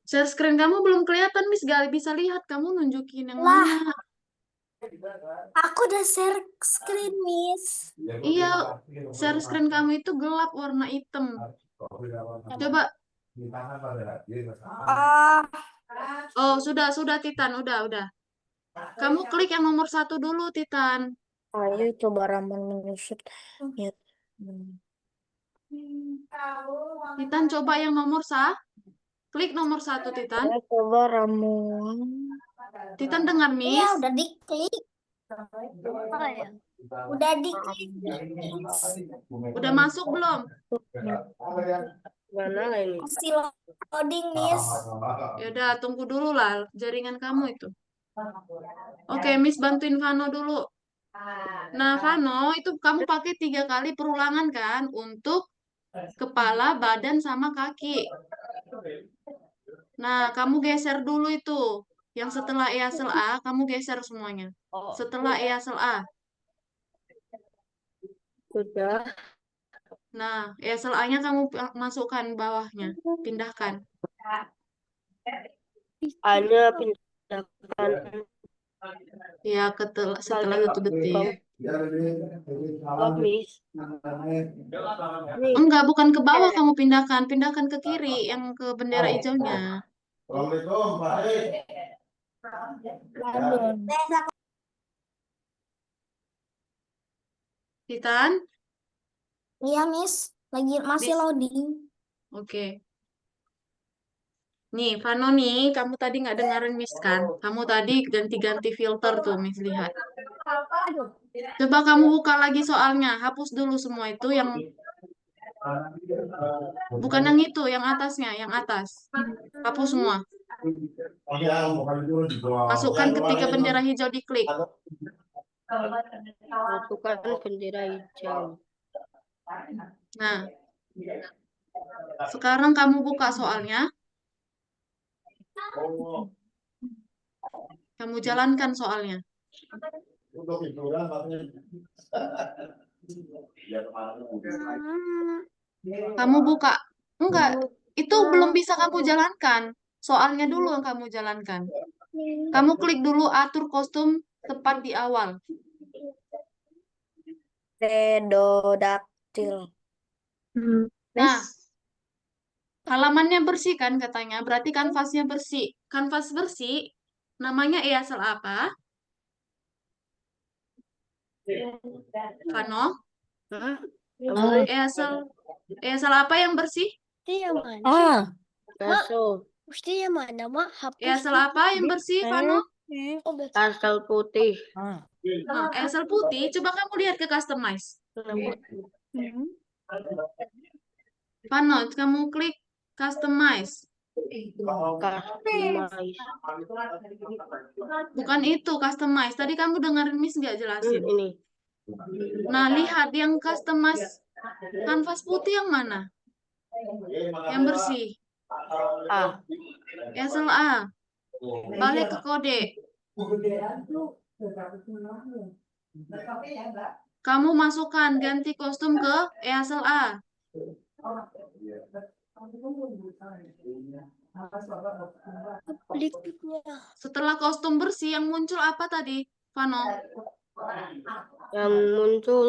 Share screen kamu belum kelihatan, Miss. Gak bisa lihat. Kamu nunjukin yang Lah. mana. Aku udah share screen, Miss. Iya, share screen kamu itu gelap warna hitam. Coba. Oh, sudah, Titan. Udah. Kamu klik yang nomor 1 dulu, Titan. Ayo coba ramen menyusut. Ya. Titan, coba yang nomor Klik nomor 1, Titan. Saya coba ramuan. Titan dengar, Miss? Iya, udah diklik. Udah diklik. Udah masuk belum? Mana lah ini? Masih loading, Miss. Ya udah, tunggu dulu lah jaringan kamu itu. Oke, Miss bantuin Vano dulu. Nah, Vano, itu kamu pakai 3 kali perulangan kan untuk kepala, badan, sama kaki. Nah, kamu geser dulu itu. Yang setelah EASL A, kamu geser semuanya. Setelah EASL A. Sudah. Nah, EASL A-nya kamu masukkan bawahnya. Pindahkan. Hanya pindahkan. Ya, setelah 1 detik. Oh, Miss. Enggak, bukan ke bawah kamu pindahkan. Pindahkan ke kiri, yang ke bendera hijaunya. Assalamualaikum, Pak Ade. Titan? Iya, Miss. Masih Miss. loading. Oke. Nih, Vano nih, kamu tadi nggak dengerin Miss kan? Kamu tadi ganti-ganti filter tuh, Miss lihat. Coba kamu buka lagi soalnya, hapus dulu semua itu yang bukan yang itu, yang atasnya, yang atas. Hapus semua. Masukkan ketika bendera hijau diklik. Masukkan bendera hijau. Nah, sekarang kamu buka soalnya, kamu jalankan soalnya. Kamu buka. Enggak, itu belum bisa kamu jalankan. Soalnya dulu yang kamu jalankan. Kamu klik dulu atur kostum tepat di awal. Pterodaktil. Nah, halamannya bersih kan katanya, berarti kanvasnya bersih. Kanvas bersih, namanya EASL apa? Vano, EASL apa yang bersih? Mesti yang mana? Masuk. Mesti yang mana, Mak? Hapus. EASL apa yang bersih, Vano? Oh, betul. Asal putih. Nah, EASL putih, coba kamu lihat ke customize. Vano, kamu klik customize. Customize. Bukan itu, customize. Tadi kamu dengerin Miss nggak jelasin? Ini. Nah, lihat yang customize kanvas putih yang mana? Yang bersih. A. EASL A. Balik ke kode. Kamu masukkan ganti kostum ke EASL A. Berikutnya. Setelah kostum bersih yang muncul apa tadi, Vano? Yang muncul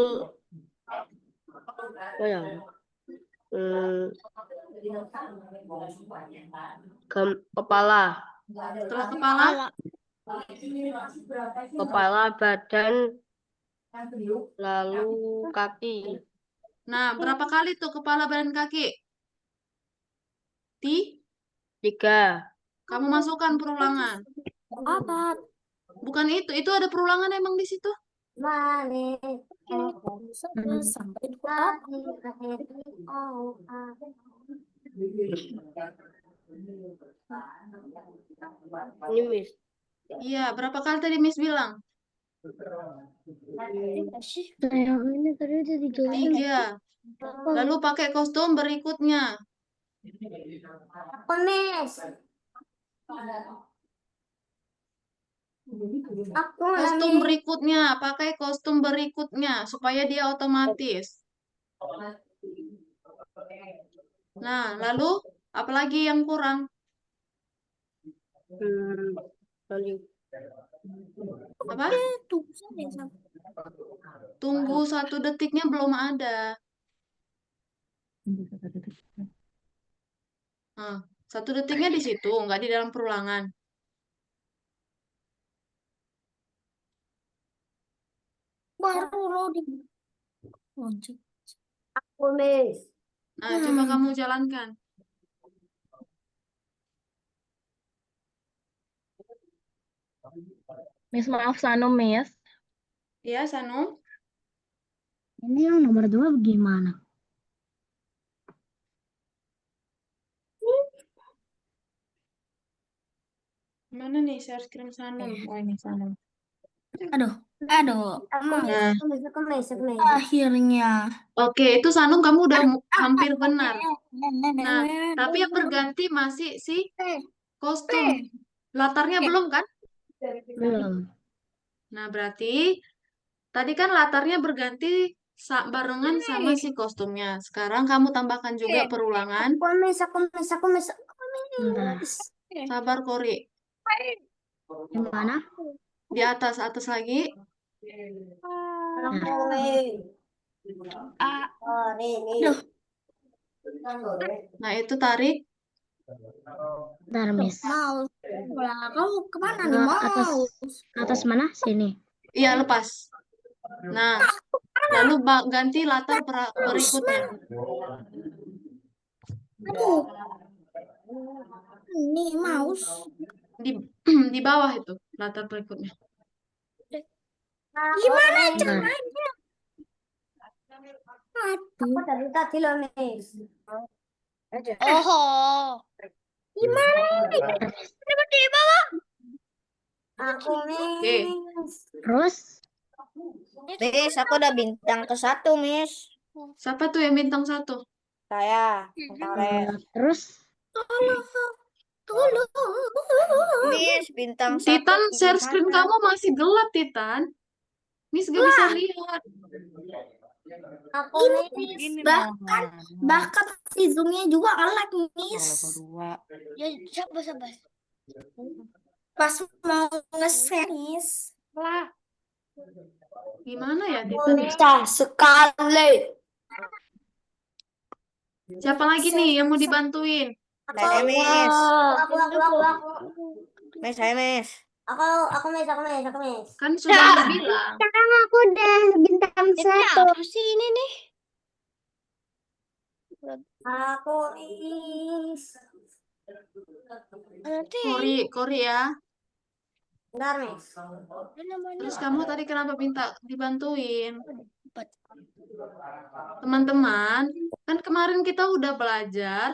apa ya? Kepala. Setelah kepala, Kepala, badan, lalu kaki. nah berapa kali tuh kepala, badan, kaki? 3. Kamu masukkan perulangan. Apa? Bukan itu ada perulangan emang di situ. Sampai dua. Ini Miss. Iya, berapa kali tadi Miss bilang? Yang ini tadi udah dijelasin. 3. Lalu pakai kostum berikutnya. Apa, Miss? Kostum berikutnya, pakai kostum berikutnya supaya dia otomatis. Nah, lalu apalagi yang kurang? Apa? Tunggu 1 detiknya belum ada. Nah, 1 detiknya di situ, nggak di dalam perulangan. Baru loading. Aku, Miss. Nah, coba kamu jalankan. Miss, maaf Sanu, Miss. Iya, Sanum. Ini yang nomor 2 bagaimana? Mana nih share screen Sanum? Oh, ini Sanum. Aduh. Nah, Akhirnya. oke, itu Sanum kamu udah hampir benar. Nah, tapi yang berganti masih si kostum. Latarnya belum kan? Belum. Nah, berarti tadi kan latarnya berganti barengan sama si kostumnya. Sekarang kamu tambahkan juga perulangan. Sabar, Kori. Yang mana? Di atas lagi. Aduh. Nah, itu tarik. Bentar, Miss. Mau. Kamu kemana nih? Mau. Atas mana? Sini. Iya, lepas. Nah, lalu ganti latar berikutnya. Aduh. Ini mouse. Di di bawah itu latar berikutnya. Gimana caranya? Aduh. Tadi loh, Miss. Oh. Gimana? Aku, Oke. Miss. Terus Miss, aku udah bintang ke-1, Miss. Siapa tuh yang bintang 1? Saya. Antares. terus Tolong. Miss, bintang 1 Titan, share gimana? screen kamu masih gelap, Titan. Miss gak bisa lihat. Aku, Miss. Bahkan si zoomnya juga nge-lag, Miss. Ya, sabar. Pas mau nge-share, Miss. Gimana ya, Titan? Susah sekali. Siapa lagi nih yang mau dibantuin? Saya, Miss. Aku. Miss, saya, Miss. Aku, Miss. Kan sudah bilang. Sekarang aku udah bintang Ini apa sih ini nih? Aku, Miss. Nanti Kori ya. Bentar, Miss. Terus kamu tadi kenapa minta dibantuin? Teman-teman, kan kemarin kita udah belajar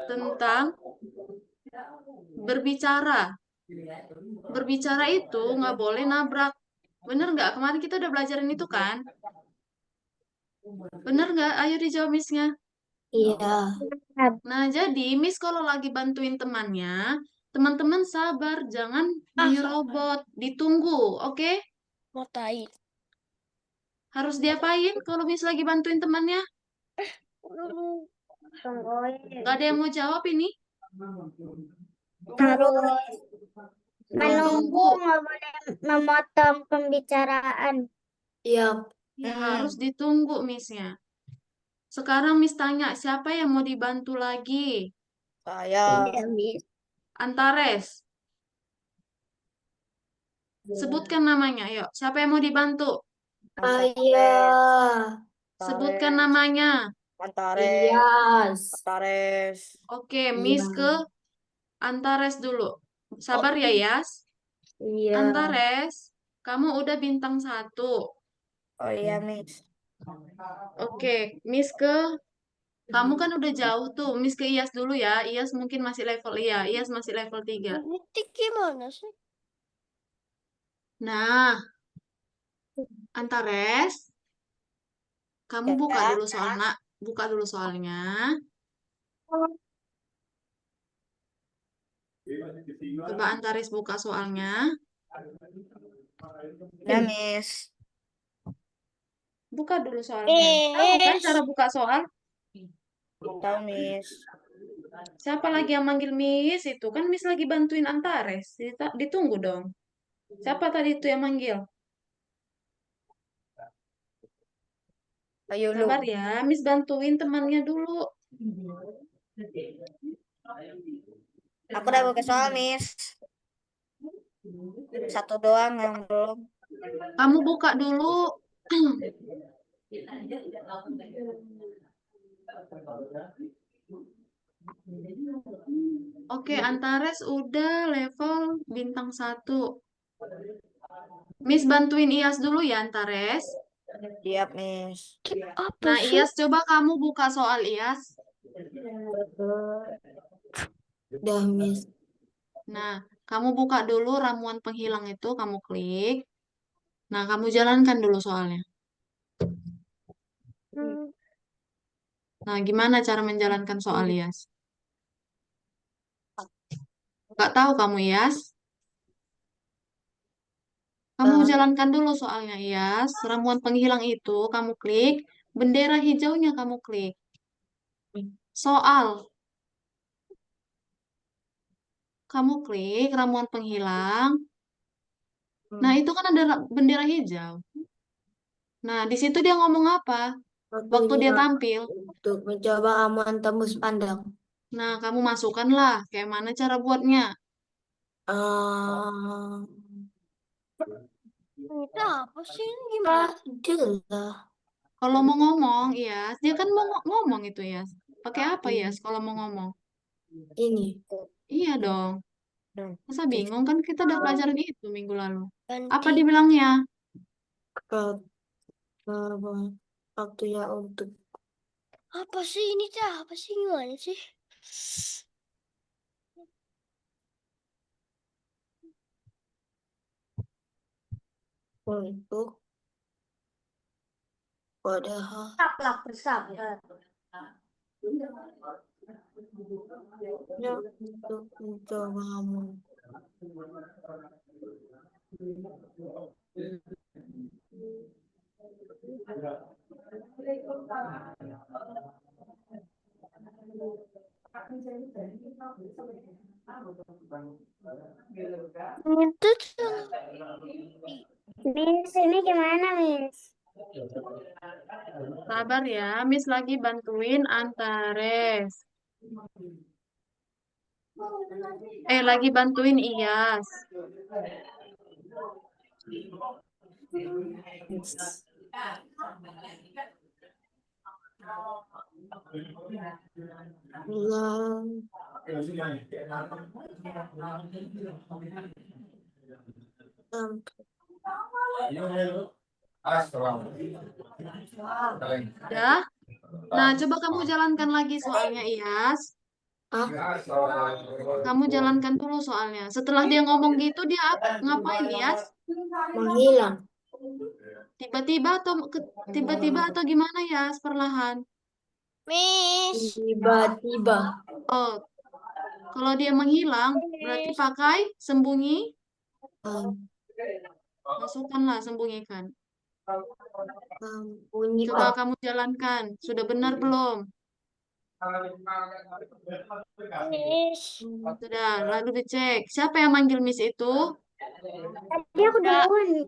tentang berbicara. Berbicara itu nggak boleh nabrak. Bener nggak? Kemarin kita udah belajarin itu kan? Bener nggak? Ayo dijawab Miss-nya. Iya. Nah, jadi Miss kalau lagi bantuin temannya, teman-teman sabar, jangan nyerobot, ditunggu, oke? mau tai. Harus diapain kalau Miss lagi bantuin temannya? Nggak ada yang mau jawab ini? Menunggu nggak boleh memotong pembicaraan. Iya. Ya, harus ditunggu Miss-nya. Sekarang Miss tanya, siapa yang mau dibantu lagi? Saya. Miss. Antares. Sebutkan namanya, yuk. Siapa yang mau dibantu? Saya. Sebutkan namanya. Antares. Antares. Oke, Miss ke Antares dulu. Sabar ya, Yas. Iya. Antares, kamu udah bintang 1. Oh iya, Miss. Oke, Miss ke... Kamu kan udah jauh tuh. Miss ke Iyas dulu ya. Iyas mungkin masih level iya. Iyas masih level 3. Ini gimana sih? Nah, Antares, kamu buka dulu soalnya. Coba Antares buka soalnya. Ya, Miss. Buka dulu soalnya. Tahu kan cara buka soal? Tahu, Miss. Siapa lagi yang manggil Miss itu? Kan Miss lagi bantuin Antares. Ditunggu dong. Siapa tadi itu yang manggil? Ayo, lu. Sabar ya, Miss bantuin temannya dulu. Aku udah buka soal, Miss. 1 doang yang belum. Kamu buka dulu. Oke, Antares udah level bintang 1. Miss bantuin Iyas dulu ya, Antares. Siap, Miss. Apa Nah, sih? Iyas coba kamu buka soal Iyas. Udah, Miss. Nah, kamu buka dulu ramuan penghilang itu, kamu klik. Nah, kamu jalankan dulu soalnya. Nah, gimana cara menjalankan soal Iyas? Gak tahu kamu, Iyas? Kamu jalankan dulu soalnya, Iyas. Ramuan penghilang itu, kamu klik. Bendera hijaunya kamu klik. Soal. Kamu klik ramuan penghilang. Nah, itu kan ada bendera hijau. Nah, di situ dia ngomong apa? Waktu dia tampil. Untuk mencoba aman tembus pandang. Nah, kamu masukkanlah. Kayak mana cara buatnya? Itu apa sih? Ini gimana? Adalah. Kalau mau ngomong, Iyas. Dia kan mau ngomong itu, Iyas. Pakai apa, Iyas, kalau mau ngomong? Ini. Iya dong. Masa bingung kan kita udah pelajaran itu minggu lalu. Apa Ganti. dibilangnya? Ke waktunya untuk Apa sih ini teh? Apa sih gimana sih? untuk padahal untuk mencobamu. Itu tuh. Miss, ini gimana, Miss? Sabar ya, Miss lagi bantuin Antares. Lagi bantuin Iyas. Bilang Ya. Nah, coba kamu jalankan lagi soalnya, Iyas. Kamu jalankan dulu soalnya. Setelah dia ngomong gitu, dia ngapain, Iyas? menghilang. Tiba-tiba atau gimana, Yas? Perlahan. Miss. Tiba-tiba Oh, kalau dia menghilang, berarti pakai sembunyi. Masukkanlah, sembunyikan. bunyi Coba kamu jalankan. Sudah benar belum? Miss. Sudah, lalu dicek. Siapa yang manggil Miss itu? Tadi aku duluan.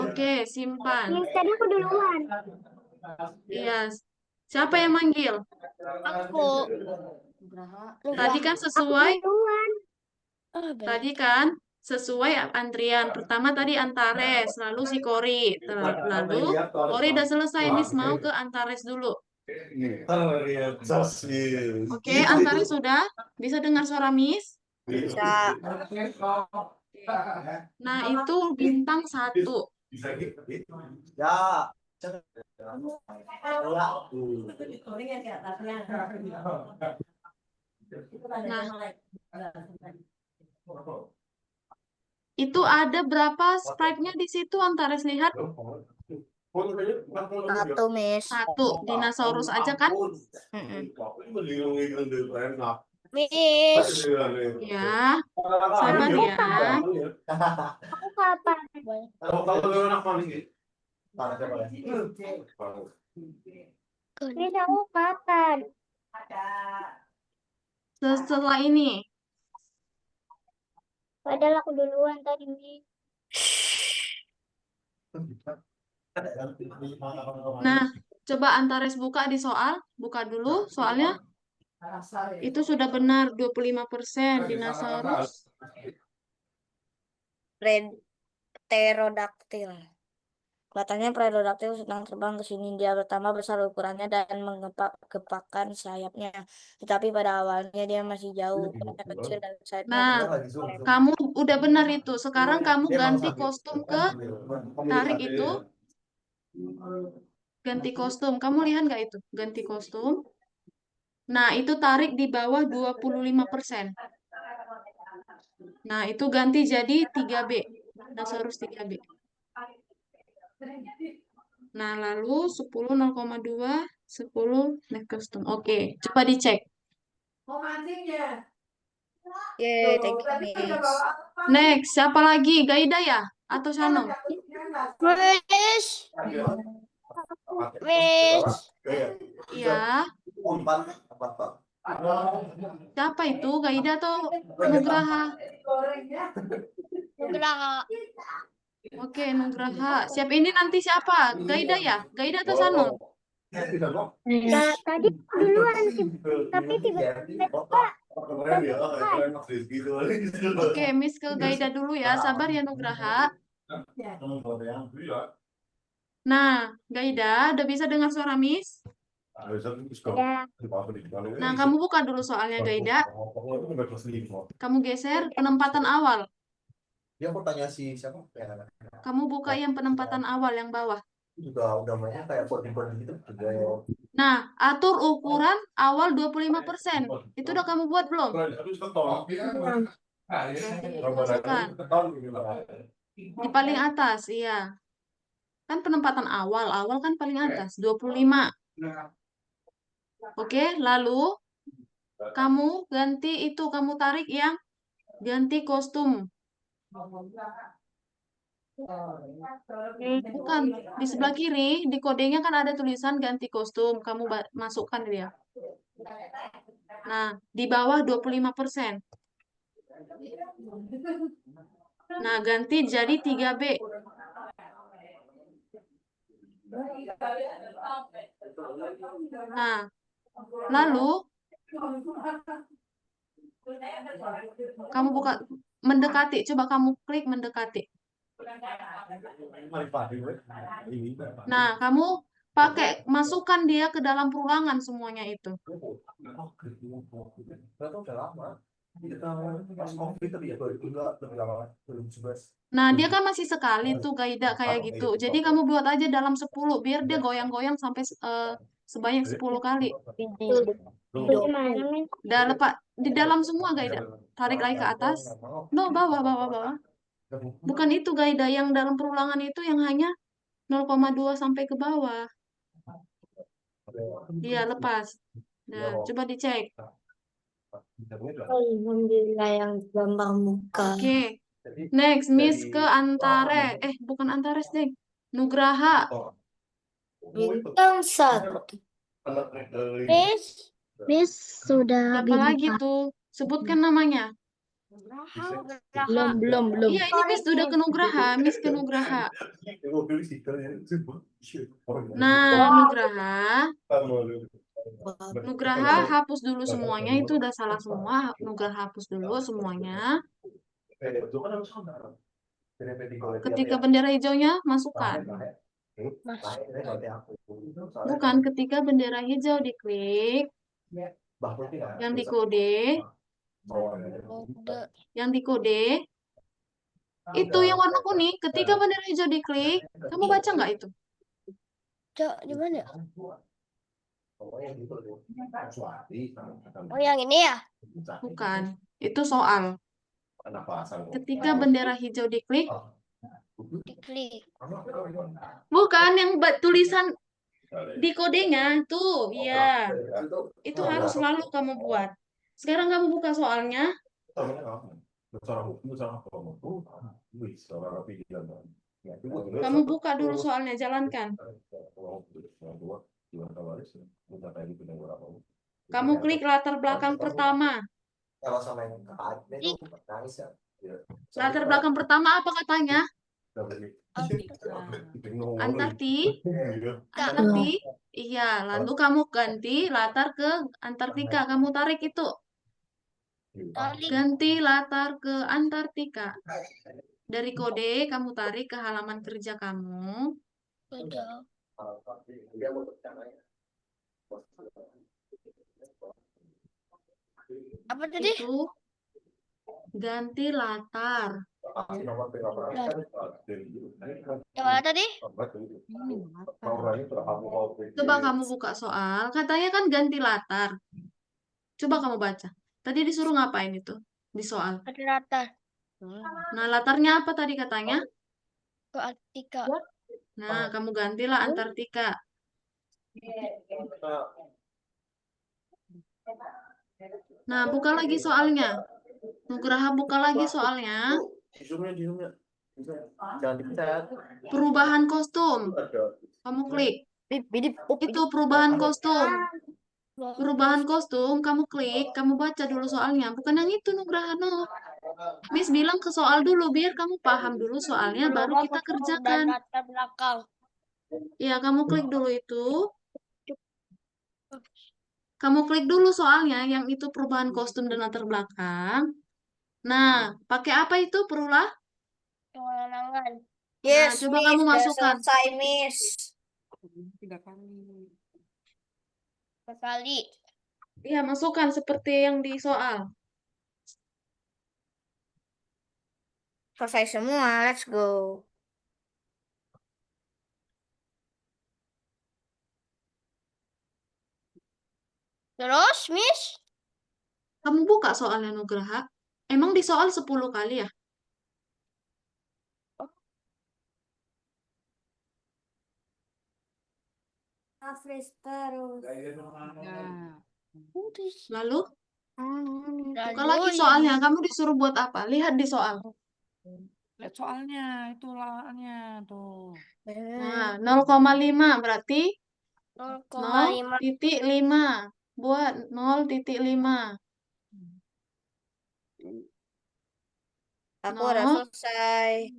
Oke, simpan. Miss, tadi aku duluan. Iya. Siapa yang manggil? Aku. Tadi kan sesuai. Duluan. Ah, benar. Tadi kan sesuai antrian. Pertama tadi Antares, lalu si Kori. Lalu Kori udah selesai, Miss mau ke Antares dulu. Oke, Antares sudah? Bisa dengar suara Miss? Bisa. Nah, itu bintang 1. Ya. Nah, itu ada berapa sprite-nya di situ, Antares lihat? 1, Miss. 1. Dinosaurus aja kan? Miss. Ya, sabar ya. Aku kapan? Miss, aku kapan? Setelah ini. Padahal aku duluan tadi, Miss. Nah, coba Antares buka di soal. Buka dulu soalnya. Itu sudah benar 25% dinosaurus. pterodaktil. Kelihatannya pterodaktil sedang terbang ke sini. Dia pertama besar ukurannya dan mengepakkan sayapnya. Tetapi pada awalnya dia masih jauh, ukurannya kecil dan sayapnya Nah, lebar. kamu udah benar itu. Sekarang kamu ganti kostum ke tarik itu. Ganti kostum. Kamu lihat nggak itu? Ganti kostum. Nah, itu tarik di bawah 25%. Nah, itu ganti jadi 3B. Dinosaurus 3B. Nah, lalu 10, 0,2, 10 naik kostum. Oke, coba dicek. Yeay, thank you, Miss. Next, siapa lagi? Gaida ya? Atau Shanum? Miss. Miss. Iya. Siapa itu? Gaida atau Nugraha? Nugraha. Oke, Nugraha. Siap ini nanti siapa? Gaida ya? Gaida atau Shanum? Nah, tadi aku duluan sih, tapi tiba-tiba Oke, Miss ke Gaida dulu ya. Sabar ya, Nugraha. Nah, Gaida, udah bisa dengar suara Miss? Nah, kamu buka dulu soalnya, Gaida. Kamu geser penempatan awal. Dia aku tanya si siapa? Kamu buka yang penempatan awal yang bawah. Juga udah mainnya kayak coding gitu juga ya. Nah, atur ukuran awal 25%. Itu udah kamu buat belum? Masukkan. Di paling atas, iya. Kan penempatan awal, awal kan paling atas, 25. Oke, lalu kamu ganti itu, kamu tarik yang ganti kostum. Bukan, di sebelah kiri, di kodenya kan ada tulisan ganti kostum, kamu masukkan dia. Nah, di bawah 25%. Nah, ganti jadi 3B. Nah, lalu kamu buka mendekati, coba kamu klik mendekati. Nah, kamu pakai masukkan dia ke dalam perulangan semuanya itu. Nah, dia kan masih sekali tuh Gaida kayak gitu. Jadi kamu buat aja dalam 10 biar dia goyang-goyang sampai sebanyak 10 kali. Udah lepas di dalam semua Gaida. Tarik lagi ke atas. No, bawah, bawah, bawah. Bukan itu Gaida, yang dalam perulangan itu yang hanya 0,2 sampai ke bawah. Iya, lepas. Nah, coba dicek. Alhamdulillah yang gambar muka. Oke. Next, Miss ke Antares. Bukan Antares, deh. Nugraha. Bintang 1. Miss sudah Siapa lagi tuh? Sebutkan namanya. Belum. Iya, ini Miss udah ke Nugraha. Miss ke Nugraha. Nah, Nugraha. Nugraha hapus dulu semuanya. Itu udah salah semua. Nugraha hapus dulu semuanya. Ketika bendera hijaunya, masukkan. Bukan, ketika bendera hijau diklik. Yang di kode. Yang di kode. Itu yang warna kuning. Ketika bendera hijau diklik. Kamu baca nggak itu? Cok, di mana? Oh, yang ini ya? Bukan. Itu soal. Ketika bendera hijau diklik. Diklik. Bukan, yang tulisan di kodenya. Tuh, iya. Itu harus selalu kamu buat. Sekarang kamu buka soalnya. Kamu buka dulu soalnya, jalankan. Kamu klik latar belakang pertama. Latar belakang pertama apa katanya? Antarti. Iya, lalu kamu ganti latar ke Antartika. Kamu tarik itu. Ganti latar ke Antartika. Dari kode kamu tarik ke halaman kerja kamu. Udah. Apa tadi? Itu ganti latar. Yang mana tadi? Coba kamu buka soal. Katanya kan ganti latar. Coba kamu baca. Tadi disuruh ngapain itu? Di soal. Ada latar. Nah, latarnya apa tadi katanya? Ke Antartika. Nah, kamu gantilah Antartika. Nah, buka lagi soalnya. Nugraha buka lagi soalnya. Perubahan kostum. Kamu klik. Itu perubahan kostum. Perubahan kostum, kamu klik, kamu baca dulu soalnya. Bukan yang itu, Nugraha, no. Miss bilang ke soal dulu, biar kamu paham dulu soalnya, baru kita kerjakan. Dan latar belakang. Ya, kamu klik dulu itu. Kamu klik dulu soalnya, yang itu perubahan kostum dan latar belakang. Nah, pakai apa itu perulah? Kewenangan. Yes, coba Miss, kamu udah masukkan. selesai, Miss. 3 kali. Sekali. Iya, masukkan seperti yang di soal. Selesai semua, let's go. Terus, Miss? Kamu buka soalnya Nugraha. Emang di soal 10 kali ya? Refresh terus. Nah, Lalu buka Lalu lagi soalnya. Kamu disuruh buat apa? Lihat di soal. lihat soalnya, itu lawannya tuh. Nah, 0,5 berarti 0,5. 0,5. Buat 0,5. Aku udah 0. selesai.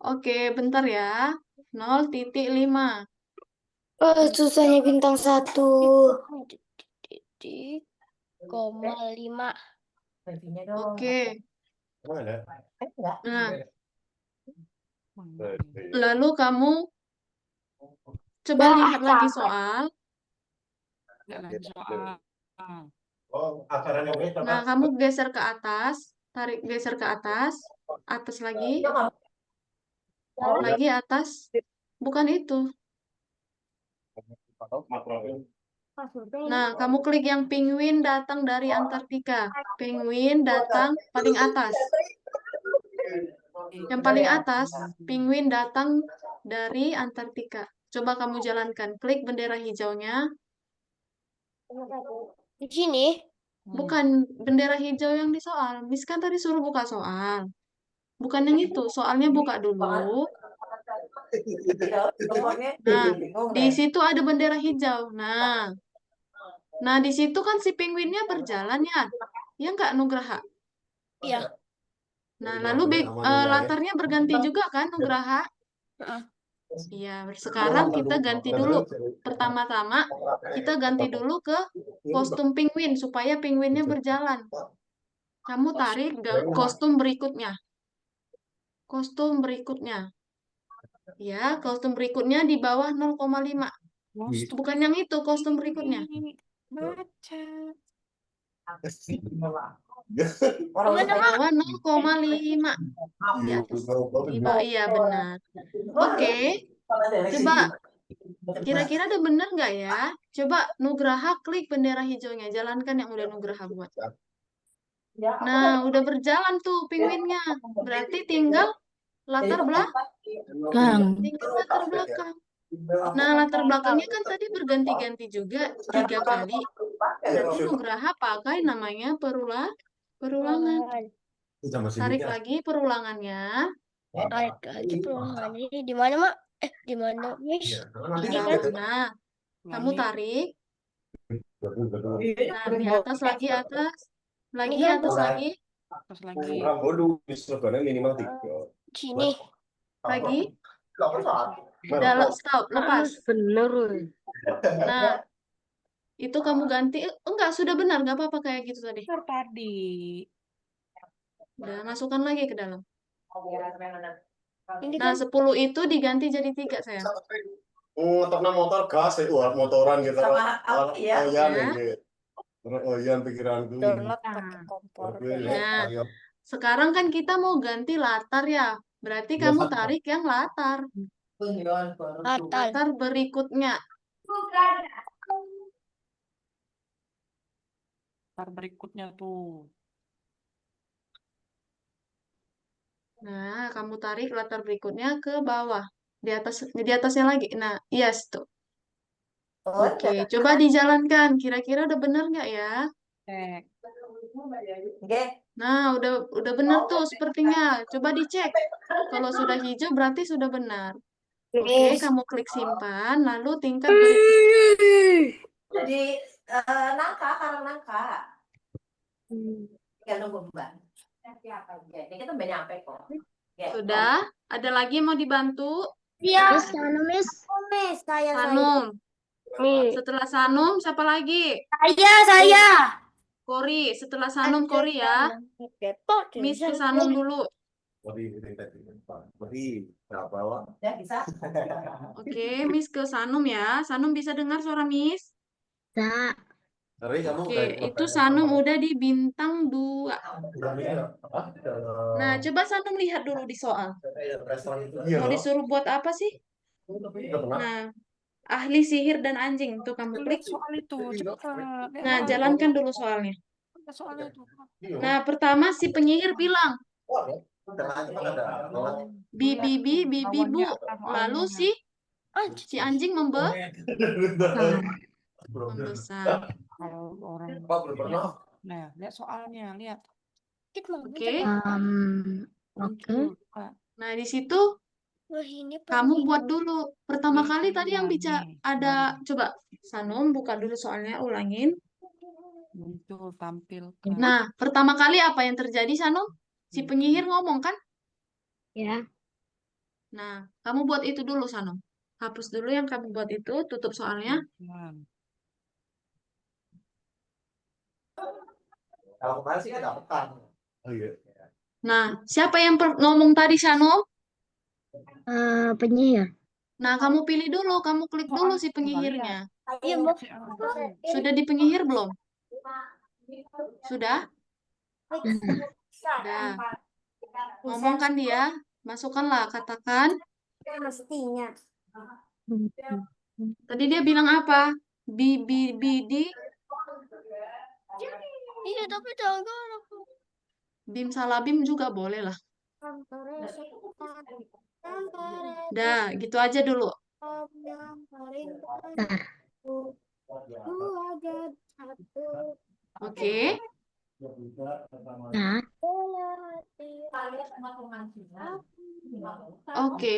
Oke, bentar ya. 0,5. Oh, susahnya bintang 1. Titik, koma 5. Oke. Mana? Nah, lalu kamu coba lihat lagi soal. Lihat lagi soal. Oh, akarannya ini apa? Nah, kamu geser ke atas. Tarik, geser ke atas. Atas lagi. Lagi atas. Bukan itu. Nah, kamu klik yang penguin datang dari Antartika. Penguin datang paling atas. Yang paling atas, penguin datang dari Antartika. Coba kamu jalankan. Klik bendera hijaunya. Di sini. Bukan bendera hijau yang di soal. Miss kan tadi suruh buka soal. Bukan yang itu. Soalnya buka dulu. Nah, di situ ada bendera hijau. Nah, di situ kan si penguinnya berjalan ya. Ya nggak, Nugraha? Iya. Nah, lalu latarnya berganti juga kan, Nugraha? Iya, sekarang kita ganti dulu. Pertama-tama, kita ganti dulu ke kostum penguin, supaya penguinnya berjalan. Kamu tarik kostum berikutnya. Kostum berikutnya. Ya, kostum berikutnya di bawah 0,5. Bukan yang itu, kostum berikutnya. Baca. Gimana, Mak? Bawah 0,5. Di atas. Iya, benar. Oke, coba. Kira-kira udah bener nggak ya? Coba Nugraha klik bendera hijaunya. Jalankan yang udah Nugraha buat. Nah, udah berjalan tuh penguinnya. Berarti tinggal latar belakang. Tinggal latar belakang. Nah, latar belakangnya kan tadi berganti-ganti juga 3 kali. Berarti Nugraha pakai namanya perulangan. Tarik lagi perulangannya. Tarik lagi perulangan ini. Di mana, Mak? Di mana, Miss? Ini kan? Nah, kamu tarik. Nah, di atas lagi, atas. Lagi, kan? atas lagi. Terus lagi. minimal 3. Sini. Lagi. Udah, stop, lepas. Bener. Nah, itu kamu ganti. Enggak, sudah benar. Nggak apa-apa kayak gitu tadi. Bener tadi. Udah, masukkan lagi ke dalam. Ini Nah, kan? 10 itu diganti jadi 3, sayang. Ngetokna motor gas, wah motoran gitu. iya. Oyan Ya. gitu. Oyan pikiranku. Download pakai kompor. Nah, sekarang kan kita mau ganti latar ya. Berarti kamu tarik yang latar. Atal. Latar berikutnya. Ntar berikutnya tuh. Nah, kamu tarik latar berikutnya ke bawah. Di atasnya lagi. Nah, yes tuh. Oke, coba dijalankan. Kira-kira udah bener nggak ya? Cek. Nah, udah bener tuh sepertinya. Coba dicek. Kalau sudah hijau berarti sudah benar. Oke, kamu klik simpan, lalu tingkat berikutnya. Di nangka, karang nangka. Tinggal nunggu Mbak. Jadi kita banyak nyampe kok. Sudah? Ada lagi yang mau dibantu? Iya. Miss, anu Miss. Miss, saya. Sanum. Miss. Setelah Sanum, siapa lagi? Saya. Kori. Setelah Sanum, Kori ya. Miss ke Sanum dulu. Ya, bisa. Oke, Miss ke Sanum ya. Sanum bisa dengar suara Miss? Bisa. Oke, itu Sanum udah di bintang 2. Nah, coba Sanum lihat dulu di soal. Mau disuruh buat apa sih? Nah, ahli sihir dan anjing. Tuh kamu klik. Lihat soal itu, cepet. Lihat Nah, soal itu. jalankan dulu soalnya. Lihat soalnya itu. Nah, pertama si penyihir bilang, bi Lihat bi bi tuh, bi bi bu. lawannya apa Lalu soalnya. si anjing membesar. Kalau orang nah, lihat soalnya, lihat. Oke. Muncul, Kak. Nah, di situ Wah, ini kamu penting. buat dulu. Pertama kali tadi yang Iya, bicara nih. ada, coba Sanum buka dulu soalnya, ulangin. Muncul, tampil. Nah, pertama kali apa yang terjadi, Sanum? Si penyihir ngomong kan? Ya. Nah, kamu buat itu dulu, Sanum. Hapus dulu yang kamu buat itu, tutup soalnya. Kalau kemarin sih kedapetan. Oh iya. Nah, siapa yang ngomong tadi, Sanum? Penyihir. Nah, kamu pilih dulu, kamu klik dulu si penyihirnya. Iya, Mbak. Sudah di penyihir belum? Sudah? Sudah. Ngomong kan dia? Masukkanlah, katakan. Mestinya. Tadi dia bilang apa? Bi di Iya, tapi jangan. bim salabim juga boleh lah. Dah, gitu aja dulu. Oke. Nah, Oke.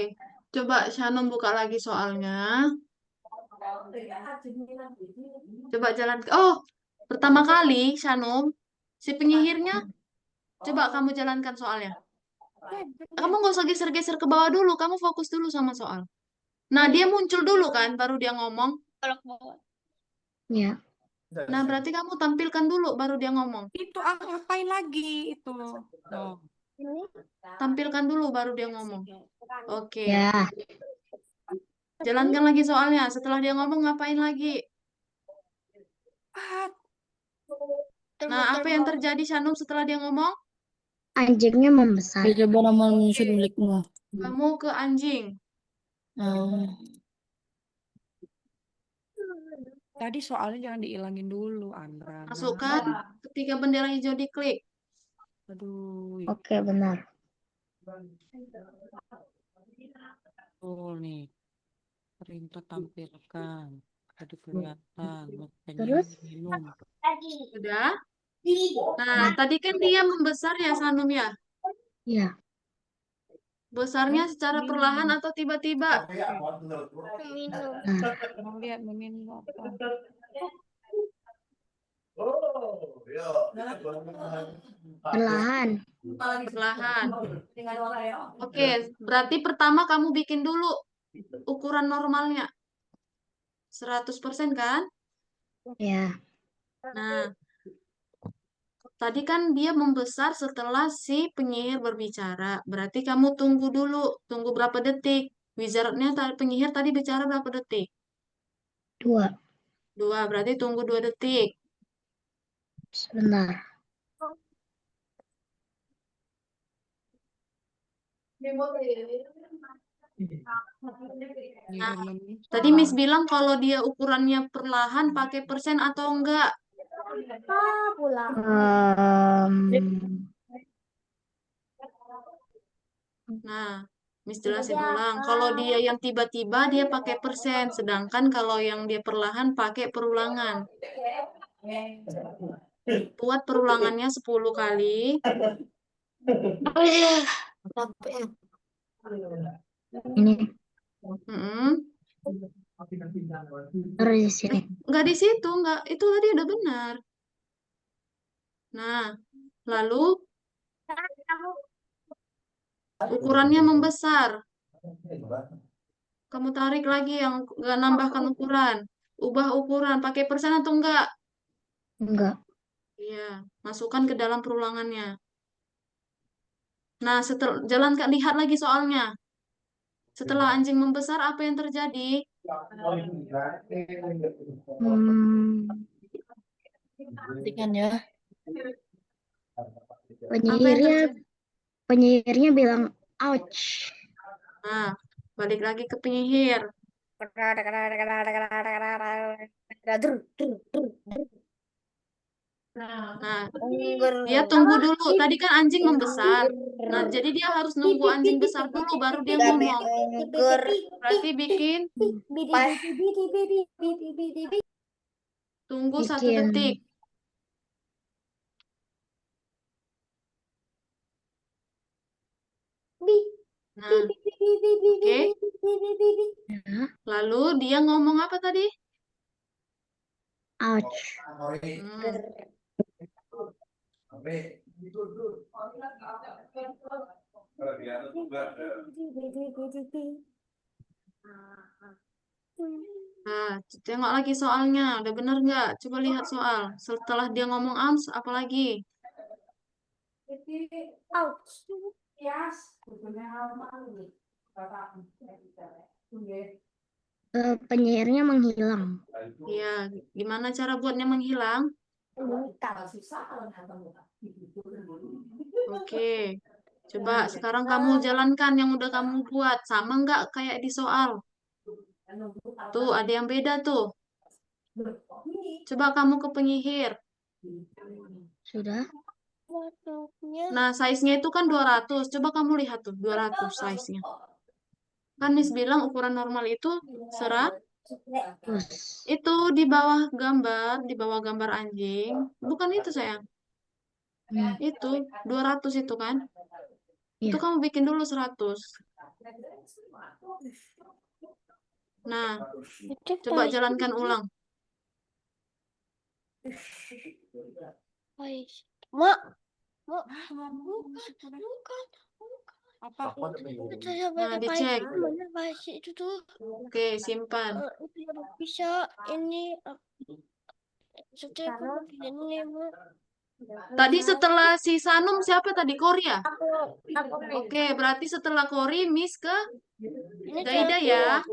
Coba Shanum buka lagi soalnya. Coba jalan. Oh, pertama kali Shanum, si penyihirnya, coba kamu jalankan soalnya. Kamu nggak usah geser-geser ke bawah dulu, kamu fokus dulu sama soal. Nah, dia muncul dulu kan, baru dia ngomong. ya. Nah, berarti kamu tampilkan dulu, baru dia ngomong. Itu ngapain lagi itu? Oh. Tampilkan dulu, baru dia ngomong. Oke. Ya. Jalankan lagi soalnya. Setelah dia ngomong, ngapain lagi? Nah, apa yang terjadi, Shanum, setelah dia ngomong? Anjingnya membesar. Coba nama manusia milikmu. Kamu ke anjing. Tadi soalnya jangan dihilangin dulu, Andra. Masukkan ketiga bendera hijau diklik. Aduh, Oke, benar. betul nih. Perintah tampilkan. Tadi kelihatan. Terus? Minum. Sudah? Nah, tadi kan dia membesar ya, Sanum ya? Ya. Besarnya secara perlahan atau tiba-tiba? Nah, Mau lihat meminum apa? perlahan. Perlahan. Oke, berarti pertama kamu bikin dulu ukuran normalnya. 100% kan? Ya. Nah, tadi kan dia membesar setelah si penyihir berbicara. Berarti kamu tunggu dulu. Tunggu berapa detik. Wizardnya penyihir tadi bicara berapa detik? 2. 2, berarti tunggu 2 detik. Sebentar. Nah, tadi Miss bilang kalau dia ukurannya perlahan pakai persen atau enggak? Pulang. Nah, Miss jelasin ulang. Kalau dia yang tiba-tiba dia pakai persen, sedangkan kalau yang dia perlahan pakai perulangan. Buat perulangannya 10 kali. Ini Mm-mm. taruh di sini. Enggak di situ, enggak. Itu tadi udah benar. Nah, lalu ukurannya membesar. Kamu tarik lagi yang enggak nambahkan ukuran. Ubah ukuran, pakai persen atau enggak? Enggak. Iya, masukkan ke dalam perulangannya. Nah, jalankan, lihat lagi soalnya. Setelah anjing membesar, apa yang terjadi? Perhatikan ya. Apa yang terjadi? Penyihirnya bilang ouch. Nah, balik lagi ke penyihir. Nah, dia tunggu dulu. Tadi kan anjing membesar. Nah, jadi dia harus nunggu anjing besar dulu baru dia ngomong. Berarti bikin tunggu 1 Bikin detik. Nah, oke. ya, Lalu dia ngomong apa tadi? ouch. Hmm, Nah, tengok lagi soalnya. Udah bener nggak? Coba lihat soal. Setelah dia ngomong ams, apa lagi? Penyihirnya menghilang. Iya, gimana cara buatnya menghilang? Oke. Coba sekarang kamu jalankan yang udah kamu buat. Sama nggak kayak di soal? Tuh, ada yang beda tuh. Coba kamu ke penyihir. Sudah? Nah, size-nya itu kan 200. Coba kamu lihat tuh, 200 size-nya. Kan Miss bilang ukuran normal itu 100. Terus. Itu di bawah gambar anjing. Bukan itu, sayang. Itu 200 itu kan. Itu Iya. kamu bikin dulu 100. Nah, coba jalankan ulang. Mak, Apa? Nah, dicek. mana pasti itu tuh Oke, simpan. bisa ini setiap ini Mak. Tadi setelah si Sanum siapa tadi? Korea? Oke, berarti setelah Kori, Miss ke Ini Gaida ya.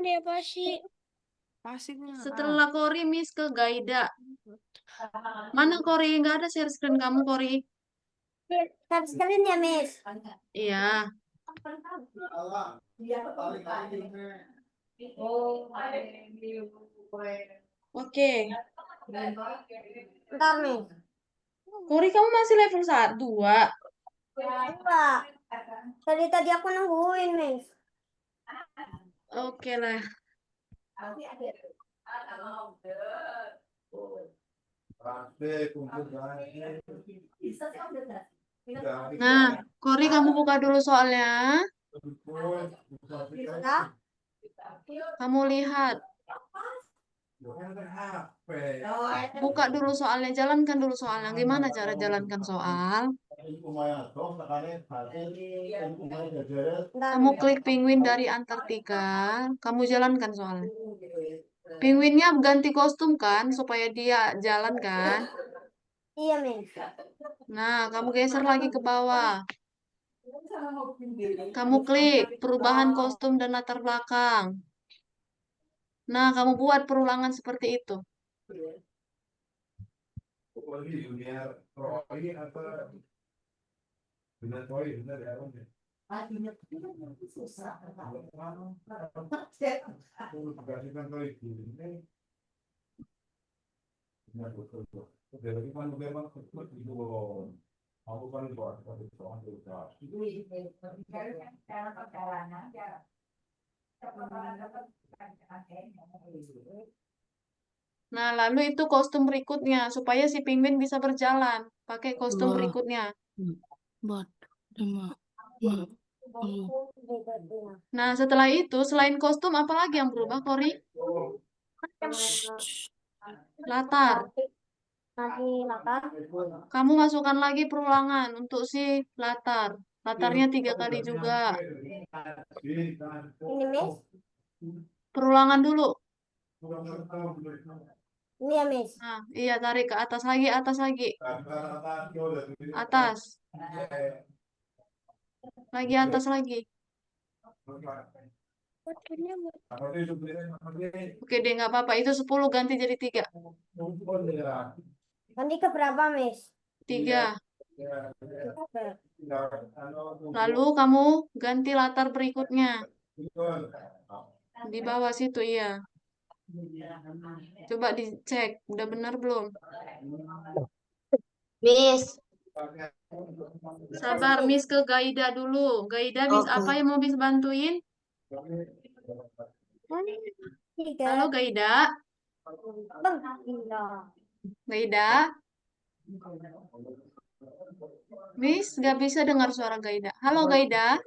dia pasti. Pasifnya. Setelah Kori, Miss ke Gaida. Mana Kori? Nggak ada share screen kamu, Kori. Share screen ya, Miss. Iya. Oke. Bentar, Miss. Kori, kamu masih level 2. Enggak. Tadi aku nungguin, Miss. Oke lah. Nah, Kori kamu buka dulu soalnya. Kamu lihat. Buka dulu soalnya, jalankan dulu soalnya. Gimana cara jalankan soal? Kamu klik penguin dari Antartika. Kamu jalankan soalnya. Penguinnya ganti kostum kan, supaya dia jalan kan. Iya, Miss. Nah, kamu geser lagi ke bawah. Kamu klik perubahan kostum dan latar belakang. Nah, kamu buat perulangan seperti itu. Nah, lalu itu kostum berikutnya, supaya si penguin bisa berjalan. Pakai kostum berikutnya. Nah, setelah itu, selain kostum, apa lagi yang berubah, Kori? Latar. Nanti latar. Kamu masukkan lagi perulangan untuk si latar. Latarnya 3 kali juga. Ini, Miss. Perulangan dulu. Ini ya, Miss. Nah, iya, tarik ke atas lagi, atas lagi. Atas. Lagi atas lagi. Oke deh, nggak apa-apa. Itu 10 ganti jadi 3. Nanti ke berapa, Miss? 3. Oke. Lalu kamu ganti latar berikutnya. Di bawah situ, iya. Coba dicek, udah benar belum? Miss. Sabar, Miss ke Gaida dulu. Gaida, Miss Oke. apa yang mau Miss bantuin? Halo, Gaida. Gaida. Miss, gak bisa dengar suara Gaida. Halo, Gaida.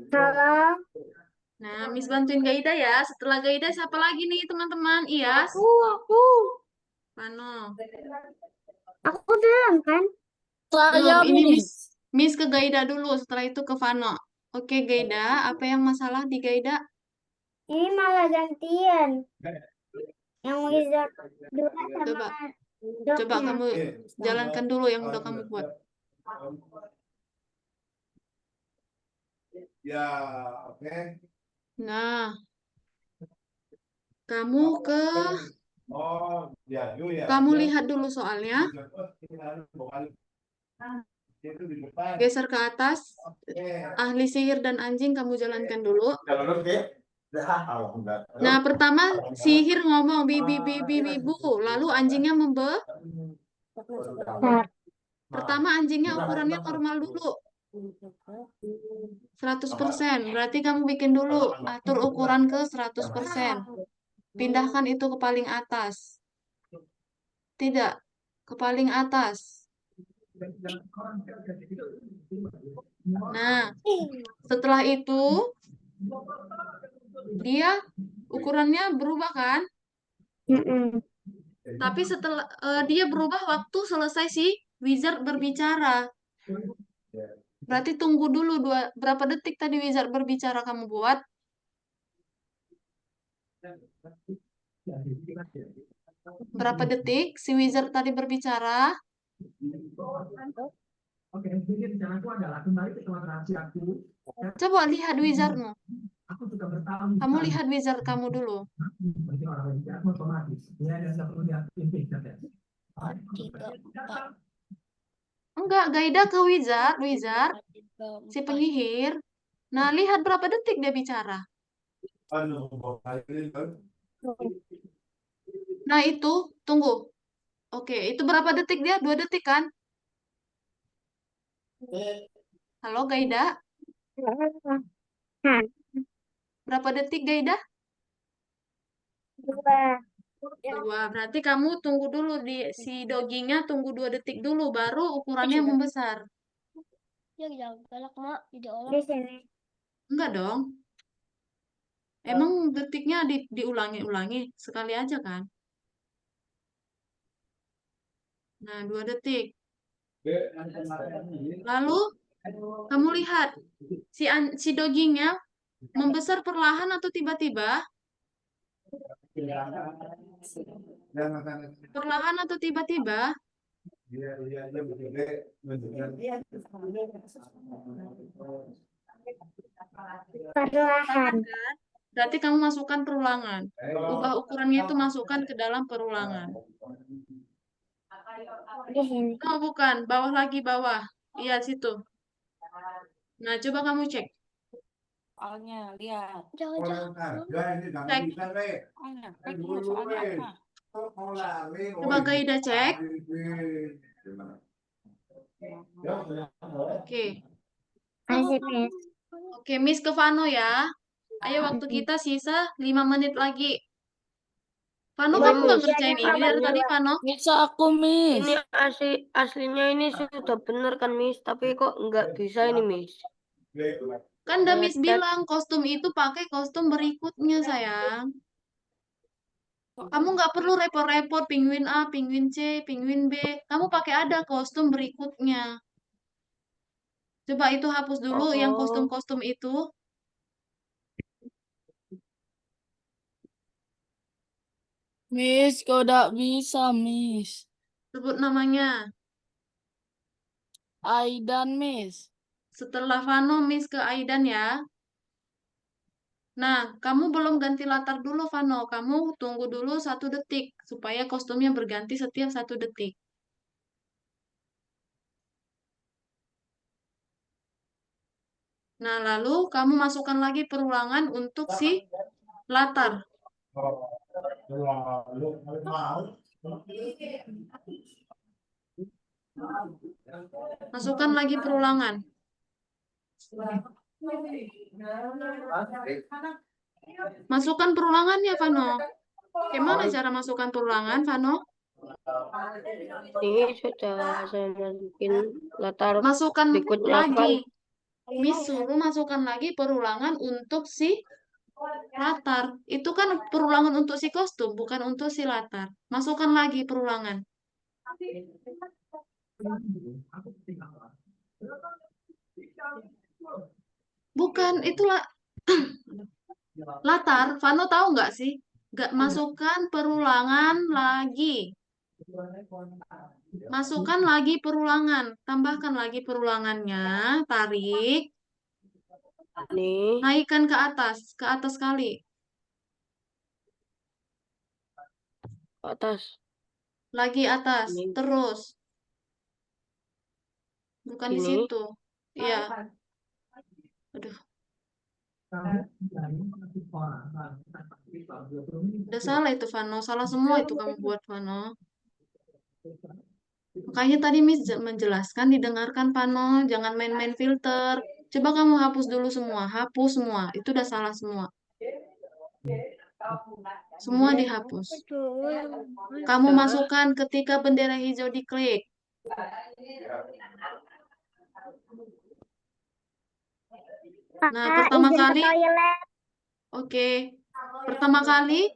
Halo. Nah, Miss bantuin Gaida ya. Setelah Gaida, siapa lagi nih, teman-teman? Iyas? Aku. Mano? Aku bilang kan. Belum, ini Miss ke Gaida dulu. Setelah itu ke Vano. Oke, Gaida. Apa yang masalah di Gaida? Ini malah gantian. Yang wizard dua sama Coba. dognya. Coba kamu jalankan dulu yang udah kamu buat. Ya, oke. Nah, kamu ke Oh, ya, ya. kamu lihat dulu soalnya. Itu di depan. Geser ke atas. Ahli sihir dan anjing kamu jalankan dulu. Nah, pertama sihir ngomong bibi bibi bibu, lalu anjingnya Pertama anjingnya ukurannya normal dulu. 100%. Berarti kamu bikin dulu, atur ukuran ke 100%. Pindahkan itu ke paling atas. Tidak, ke paling atas. Nah, setelah itu dia ukurannya berubah kan? Tapi setelah dia berubah waktu selesai si wizard berbicara. Berarti tunggu dulu berapa detik tadi wizard berbicara kamu buat? Berapa detik si wizard tadi berbicara? Coba lihat wizardmu. Kamu lihat wizard kamu dulu. Enggak, Gaida ke wizard, si penyihir. Nah, lihat berapa detik dia bicara. Nah, itu, tunggu. Oke, itu berapa detik dia? 2 detik kan? Halo, Gaida? Berapa detik, Gaida? 2. Berarti kamu tunggu dulu si doginya tunggu 2 detik dulu, baru ukurannya membesar. Ya jangan galak mak, tidak orang. Di sini. Enggak dong. Emang detiknya diulangi-ulangi sekali aja kan? Nah, 2 detik. Lalu kamu lihat si doginya membesar perlahan atau tiba-tiba? Perlahan atau tiba-tiba? Perlahan. Berarti kamu masukkan perulangan. Ubah ukurannya itu masukkan ke dalam perulangan. Di sini. Oh, bukan. Bawah lagi, bawah. Iya, situ. Nah, coba kamu cek. Soalnya lihat. Jangan. Cek. Soalnya, soalnya apa? Coba Gaida cek. Oke. Masih, Miss. Oke, Miss ke Vano ya. Ayo, waktu kita sisa 5 menit lagi. Vano, kamu nggak ngerjain ini dari tadi, Vano? Bisa aku, Miss. Ini aslinya ini sudah benar kan Miss, tapi kok nggak bisa ini Miss. Kan udah Miss bilang, kostum itu pakai kostum berikutnya, sayang. Kamu nggak perlu repot-repot, penguin A, penguin C, penguin B. Kamu pakai ada kostum berikutnya. Coba itu hapus dulu yang kostum-kostum itu. Miss, kok udah bisa, Miss? Sebut namanya. Aidan, Miss. Setelah Vano, Miss ke Aidan ya. Nah, kamu belum ganti latar dulu, Vano. Kamu tunggu dulu 1 detik. supaya kostumnya berganti setiap 1 detik. Nah, lalu kamu masukkan lagi perulangan untuk si latar. Masukkan lagi perulangan. Masukkan perulangannya, Vano. Gimana cara masukkan perulangan, Vano? Ini sudah saya masukin latar Masukkan berikutnya apa? lagi. Miss suruh masukkan lagi perulangan untuk si latar. Itu kan perulangan untuk si kostum, bukan untuk si latar. Masukkan lagi perulangan. Bukan, itulah latar. Vano tahu nggak sih? Nggak masukkan perulangan lagi. Masukkan lagi perulangan. Tambahkan lagi perulangannya. Tarik. Nih, Naikkan ke atas kali. atas. Lagi atas, Ini. terus. Bukan di Sini. situ. Iya. Aduh. Udah salah itu, Vano. Salah semua itu kamu buat, Vano. Makanya tadi Miss menjelaskan, didengarkan, Vano. Jangan main-main filter. Coba kamu hapus dulu semua. Hapus semua. Itu udah salah semua. Semua dihapus. Kamu masukkan ketika bendera hijau diklik. Nah, pertama kali. Oke. Pertama kali.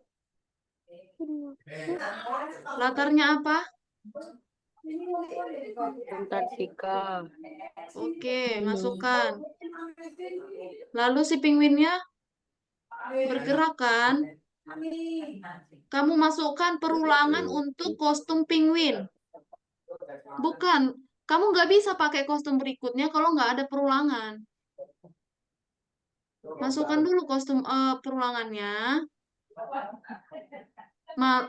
Latarnya apa? Antartika. Oke, masukkan. Lalu si penguinnya bergerak kan? Kamu masukkan perulangan untuk kostum penguin. Bukan, kamu nggak bisa pakai kostum berikutnya kalau nggak ada perulangan. Masukkan dulu kostum perulangannya.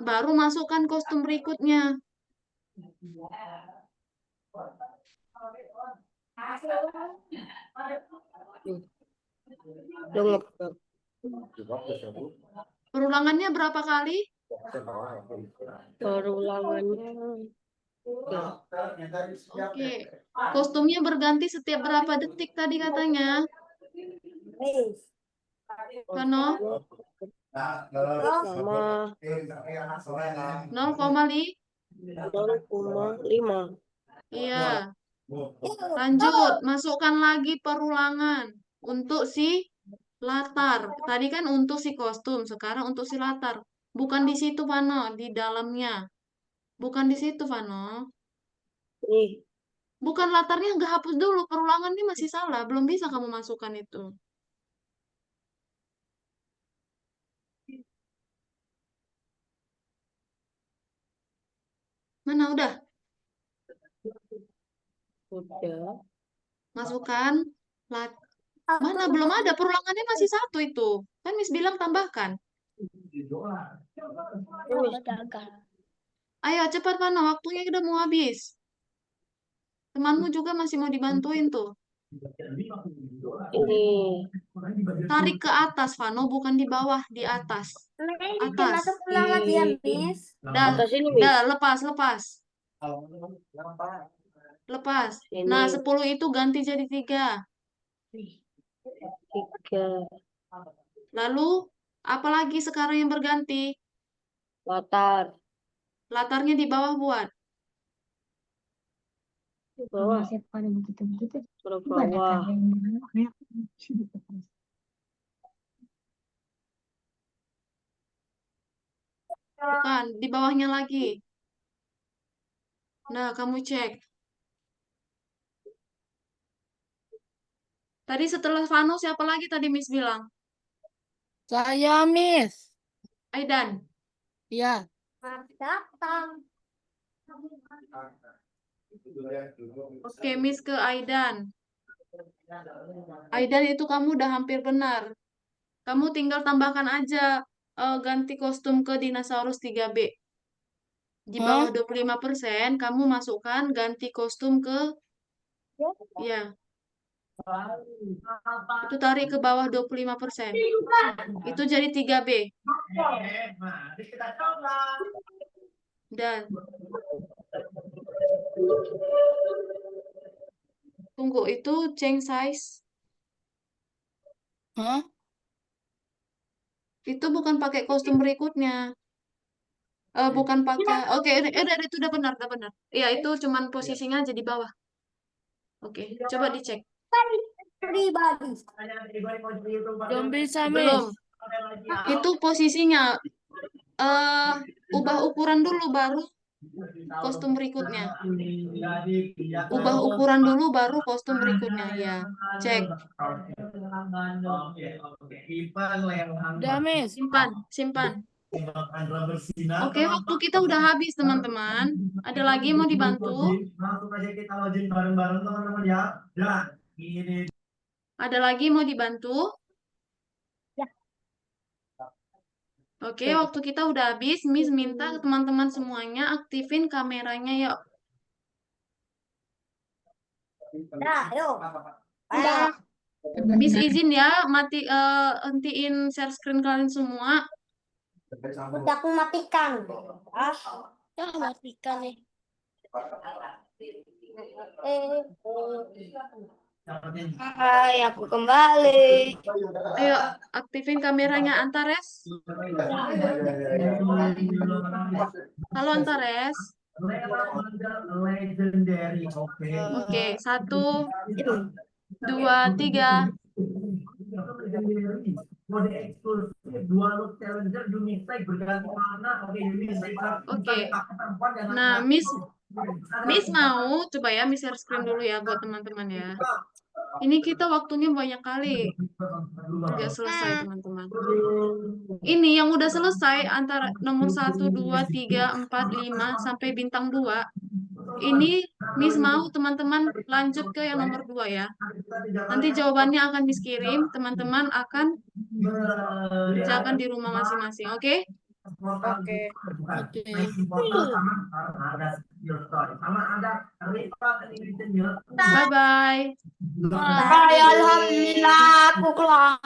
Baru masukkan kostum berikutnya. Perulangannya berapa kali? Perulangannya. Oke. Kostumnya berganti setiap berapa detik tadi katanya? Vano? Sama 0,5. 0,5. Iya. Lanjut, masukkan lagi perulangan untuk si latar. Tadi kan untuk si kostum, sekarang untuk si latar. Bukan di situ, Vano, di dalamnya. Bukan di situ, Vano. Nih, Bukan latarnya, nggak hapus dulu. Perulangan ini masih salah. Belum bisa kamu masukkan itu. Mana udah? udah. Masukkan. Mana belum ada. Perulangannya masih 1 itu. Kan Miss bilang tambahkan. Ayo cepat, Vano. Waktunya udah mau habis. Temanmu juga masih mau dibantuin tuh. Ini. Tarik ke atas, Vano, bukan di bawah, di atas. Atas. Dah, Atas ini, dah, Miss. lepas. Lepas. Ini. Nah, 10 itu ganti jadi 3. 3. Lalu, apalagi sekarang yang berganti? Latar. Latarnya di bawah buat. Di bawah. Ke bawah. Bukan, di bawahnya lagi. Nah, kamu cek. Tadi setelah Vano, siapa lagi tadi Miss bilang? Saya, Miss. Aidan. Iya. Oke, Miss ke Aidan. Aidan itu kamu udah hampir benar. Kamu tinggal tambahkan aja ganti kostum ke dinosaurus 3B. Di bawah 25%, kamu masukkan ganti kostum ke, ya, itu tarik ke bawah 25%. Itu jadi 3B. Mari kita coba. Dan tunggu, itu change size. Hah? Itu bukan pakai kostum berikutnya. Bukan pakai. Oke, itu udah benar, udah benar. Iya, itu cuman posisinya aja di bawah. Oke, coba dicek. Pribadi. Belum bisa, Belum. Miss. Itu posisinya. Ubah ukuran dulu baru kostum berikutnya. Ubah ukuran dulu baru kostum berikutnya. Ya, cek. Udah, Miss. Simpan, simpan. Oke, waktu kita udah habis, teman-teman. Ada lagi yang mau dibantu? Langsung aja kita login bareng-bareng teman-teman ya. Dan ini Ada lagi yang mau dibantu? Oke, waktu kita udah habis. Miss minta ke teman-teman semuanya aktifin kameranya yuk. Nah, yuk. Udah. Miss izin ya, hentiin share screen kalian semua. Udah aku matikan. Ya, matikan nih. Hai, aku kembali. Ayo, aktifin kameranya Antares. Halo Antares. legendary. Oke. Oke, 1, 2, 3. Mode eksklusif dua look challenger unique type berganti warna. Oke, unique type. Oke. Nah, Miss mau coba ya Miss share screen dulu ya buat teman-teman ya. Ini kita waktunya banyak kali nggak selesai teman-teman. Ini yang udah selesai antara nomor 1, 2, 3, 4, 5 sampai bintang 2. Ini Miss mau teman-teman lanjut ke yang nomor 2 ya. Nanti jawabannya akan Miss kirim, teman-teman akan kerjakan di rumah masing-masing, oke? Oke. Bye-bye. Hai, alhamdulillah aku keluar.